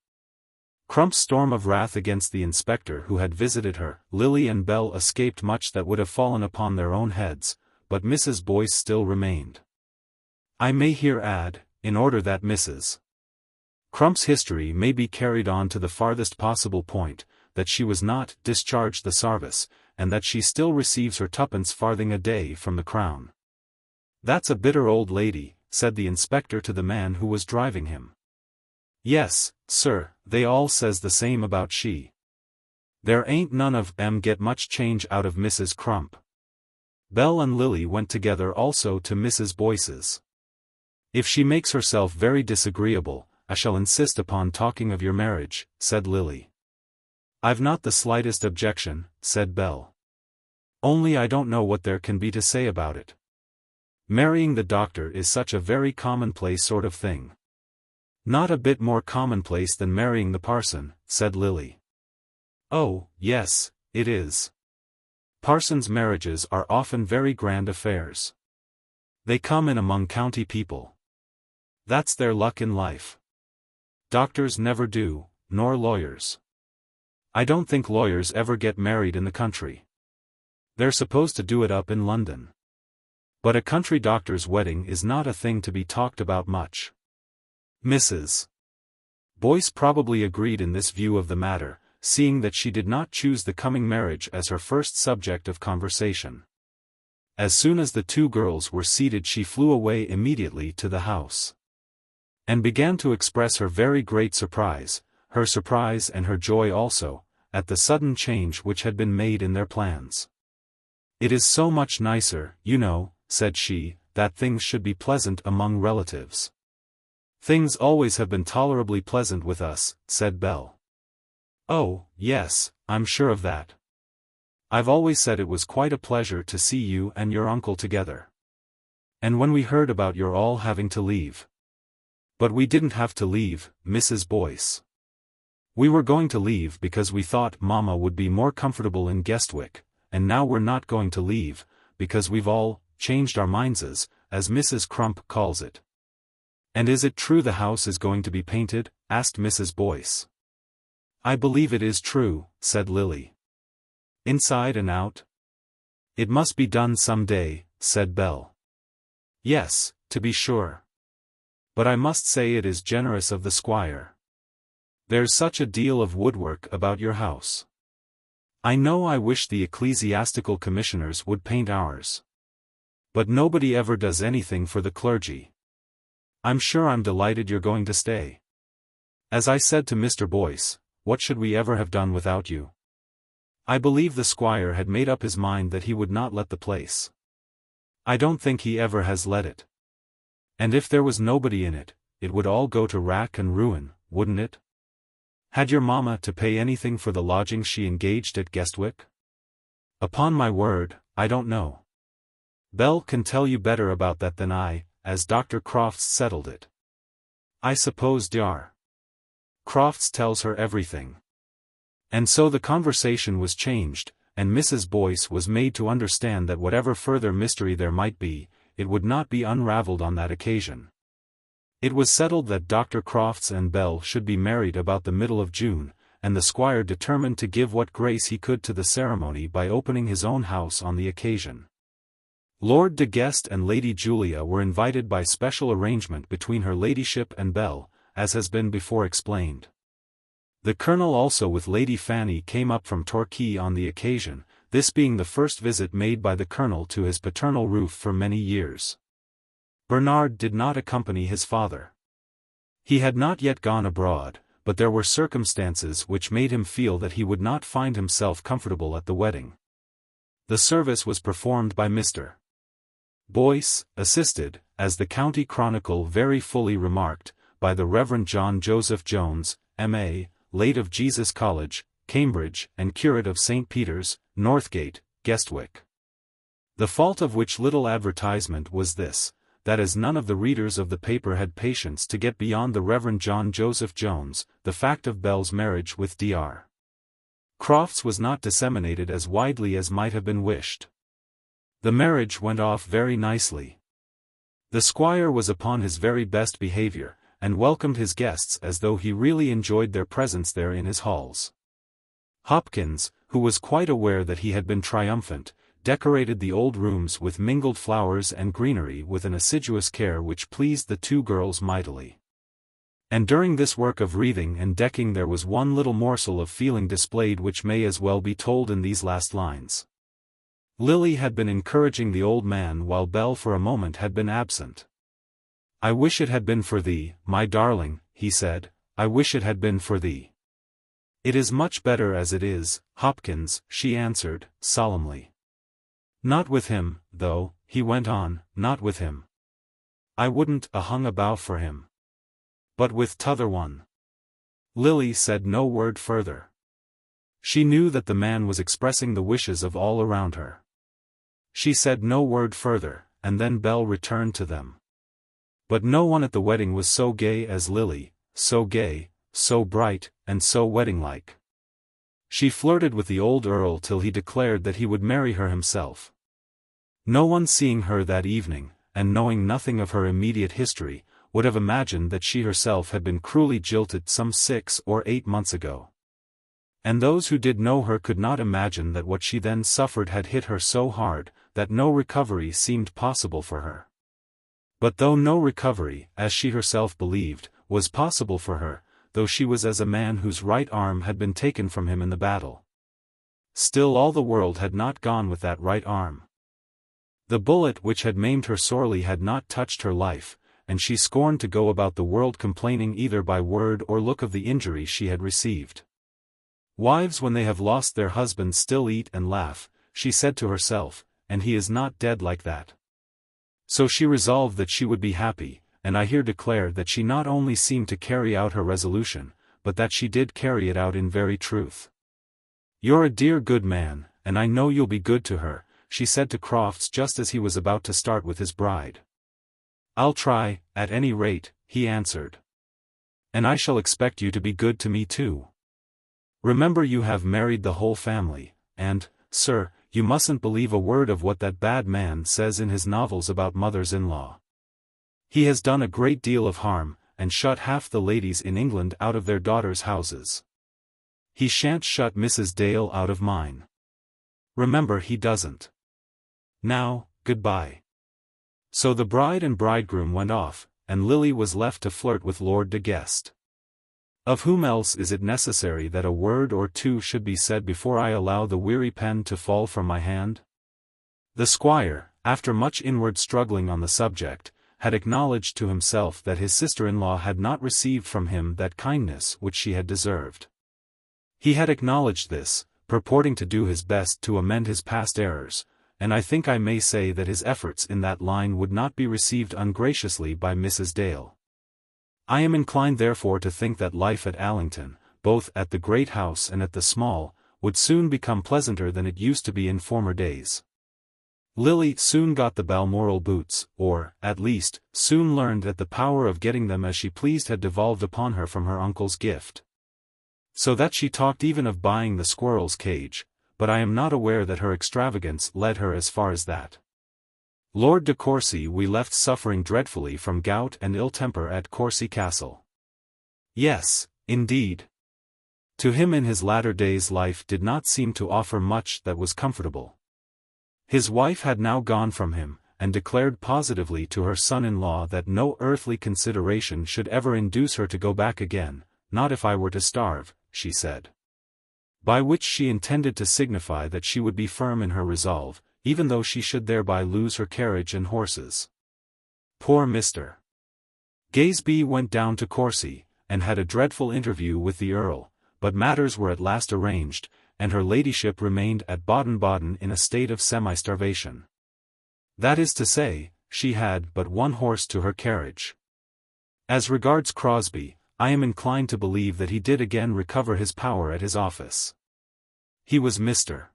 Crump's storm of wrath against the inspector who had visited her, Lily and Bell escaped much that would have fallen upon their own heads, but Mrs. Boyce still remained. I may here add, in order that Mrs. Crump's history may be carried on to the farthest possible point, that she was not discharged the sarvice, and that she still receives her tuppence farthing a day from the Crown. "That's a bitter old lady," said the inspector to the man who was driving him. "Yes, sir, they all says the same about she. There ain't none of 'em get much change out of Mrs. Crump." Bell and Lily went together also to Mrs. Boyce's. "If she makes herself very disagreeable, I shall insist upon talking of your marriage," said Lily. "I've not the slightest objection," said Bell. "Only I don't know what there can be to say about it. Marrying the doctor is such a very commonplace sort of thing." "Not a bit more commonplace than marrying the parson," said Lily. "Oh, yes, it is. Parsons' marriages are often very grand affairs. They come in among county people. That's their luck in life. Doctors never do, nor lawyers. I don't think lawyers ever get married in the country. They're supposed to do it up in London. But a country doctor's wedding is not a thing to be talked about much." Mrs. Boyce probably agreed in this view of the matter, seeing that she did not choose the coming marriage as her first subject of conversation. As soon as the two girls were seated she flew away immediately to the house, and began to express her very great surprise, and her joy also, at the sudden change which had been made in their plans. "It is so much nicer, you know," said she, "that things should be pleasant among relatives." "Things always have been tolerably pleasant with us," said Bell. "Oh, yes, I'm sure of that. I've always said it was quite a pleasure to see you and your uncle together. And when we heard about your all having to leave. But we didn't have to leave, Mrs. Boyce. We were going to leave because we thought Mama would be more comfortable in Guestwick, and now we're not going to leave, because we've all changed our mindses, as Mrs. Crump calls it." "And is it true the house is going to be painted?" asked Mrs. Boyce. "I believe it is true," said Lily. "Inside and out?" "It must be done some day," said Bell. "Yes, to be sure. But I must say it is generous of the Squire. There's such a deal of woodwork about your house. I know I wish the ecclesiastical commissioners would paint ours. But nobody ever does anything for the clergy. I'm sure I'm delighted you're going to stay. As I said to Mr. Boyce, what should we ever have done without you?" I believe the Squire had made up his mind that he would not let the place. I don't think he ever has let it. And if there was nobody in it, it would all go to rack and ruin, wouldn't it? Had your mamma to pay anything for the lodging she engaged at Guestwick? Upon my word, I don't know. Bell can tell you better about that than I, as Dr. Crofts settled it. I suppose Dr. Crofts tells her everything. And so the conversation was changed, and Mrs. Boyce was made to understand that whatever further mystery there might be, it would not be unravelled on that occasion. It was settled that Dr. Crofts and Bell should be married about the middle of June, and the squire determined to give what grace he could to the ceremony by opening his own house on the occasion. Lord de Guest and Lady Julia were invited by special arrangement between her ladyship and Bell, as has been before explained. The Colonel also with Lady Fanny came up from Torquay on the occasion, this being the first visit made by the Colonel to his paternal roof for many years. Bernard did not accompany his father. He had not yet gone abroad, but there were circumstances which made him feel that he would not find himself comfortable at the wedding. The service was performed by Mr. Boyce, assisted, as the County Chronicle very fully remarked, by the Reverend John Joseph Jones, M.A., late of Jesus College, Cambridge, and curate of St. Peter's, Northgate, Guestwick. The fault of which little advertisement was this, that as none of the readers of the paper had patience to get beyond the Reverend John Joseph Jones, the fact of Bell's marriage with Dr. Crofts was not disseminated as widely as might have been wished. The marriage went off very nicely. The squire was upon his very best behavior, and welcomed his guests as though he really enjoyed their presence there in his halls. Hopkins, who was quite aware that he had been triumphant, decorated the old rooms with mingled flowers and greenery with an assiduous care which pleased the two girls mightily. And during this work of wreathing and decking there was one little morsel of feeling displayed which may as well be told in these last lines. Lily had been encouraging the old man while Bell for a moment had been absent. "I wish it had been for thee, my darling," he said, "I wish it had been for thee." "It is much better as it is, Hopkins," she answered, solemnly. "Not with him, though," he went on, "not with him. I wouldn't hung about for him. But with t'other one." Lily said no word further. She knew that the man was expressing the wishes of all around her. She said no word further, and then Bell returned to them. But no one at the wedding was so gay as Lily, so gay, so bright, and so wedding-like. She flirted with the old Earl till he declared that he would marry her himself. No one seeing her that evening, and knowing nothing of her immediate history, would have imagined that she herself had been cruelly jilted some 6 or 8 months ago. And those who did know her could not imagine that what she then suffered had hit her so hard, that no recovery seemed possible for her. But though no recovery, as she herself believed, was possible for her, though she was as a man whose right arm had been taken from him in the battle, still all the world had not gone with that right arm. The bullet which had maimed her sorely had not touched her life, and she scorned to go about the world complaining either by word or look of the injury she had received. Wives when they have lost their husbands still eat and laugh, she said to herself, and he is not dead like that. So she resolved that she would be happy, and I here declare that she not only seemed to carry out her resolution, but that she did carry it out in very truth. "You're a dear good man, and I know you'll be good to her," she said to Crofts just as he was about to start with his bride. "I'll try, at any rate," he answered. "And I shall expect you to be good to me too. Remember you have married the whole family, and, sir, you mustn't believe a word of what that bad man says in his novels about mothers-in-law. He has done a great deal of harm, and shut half the ladies in England out of their daughters' houses. He shan't shut Mrs. Dale out of mine. Remember he doesn't. Now, goodbye." So the bride and bridegroom went off, and Lily was left to flirt with Lord de Guest. Of whom else is it necessary that a word or two should be said before I allow the weary pen to fall from my hand? The squire, after much inward struggling on the subject, had acknowledged to himself that his sister-in-law had not received from him that kindness which she had deserved. He had acknowledged this, purporting to do his best to amend his past errors, and I think I may say that his efforts in that line would not be received ungraciously by Mrs. Dale. I am inclined therefore to think that life at Allington, both at the great house and at the small, would soon become pleasanter than it used to be in former days. Lily soon got the Balmoral boots, or, at least, soon learned that the power of getting them as she pleased had devolved upon her from her uncle's gift. So that she talked even of buying the squirrel's cage, but I am not aware that her extravagance led her as far as that. Lord de Courcy we left suffering dreadfully from gout and ill temper at Courcy Castle. Yes, indeed. To him in his latter days life did not seem to offer much that was comfortable. His wife had now gone from him, and declared positively to her son-in-law that no earthly consideration should ever induce her to go back again, not if I were to starve, she said. By which she intended to signify that she would be firm in her resolve, even though she should thereby lose her carriage and horses. Poor Mr. Gaysby went down to Courcy, and had a dreadful interview with the Earl, but matters were at last arranged, and her ladyship remained at Baden-Baden in a state of semi-starvation. That is to say, she had but one horse to her carriage. As regards Crosby, I am inclined to believe that he did again recover his power at his office. He was Mr.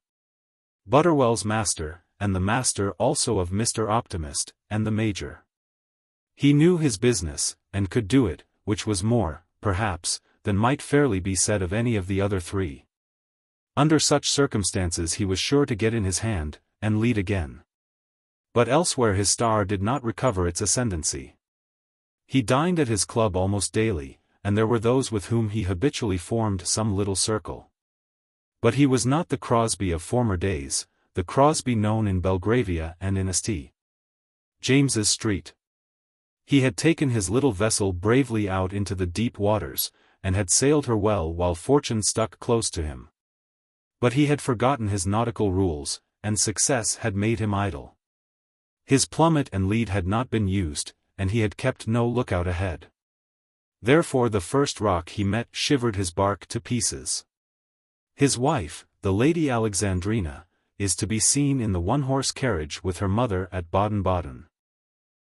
Butterwell's master, and the master also of Mr. Optimist, and the Major. He knew his business, and could do it, which was more, perhaps, than might fairly be said of any of the other three. Under such circumstances he was sure to get in his hand, and lead again. But elsewhere his star did not recover its ascendancy. He dined at his club almost daily, and there were those with whom he habitually formed some little circle. But he was not the Crosby of former days, the Crosby known in Belgravia and in St. James's Street. He had taken his little vessel bravely out into the deep waters, and had sailed her well while fortune stuck close to him. But he had forgotten his nautical rules, and success had made him idle. His plummet and lead had not been used, and he had kept no lookout ahead. Therefore the first rock he met shivered his bark to pieces. His wife, the Lady Alexandrina, is to be seen in the one-horse carriage with her mother at Baden-Baden.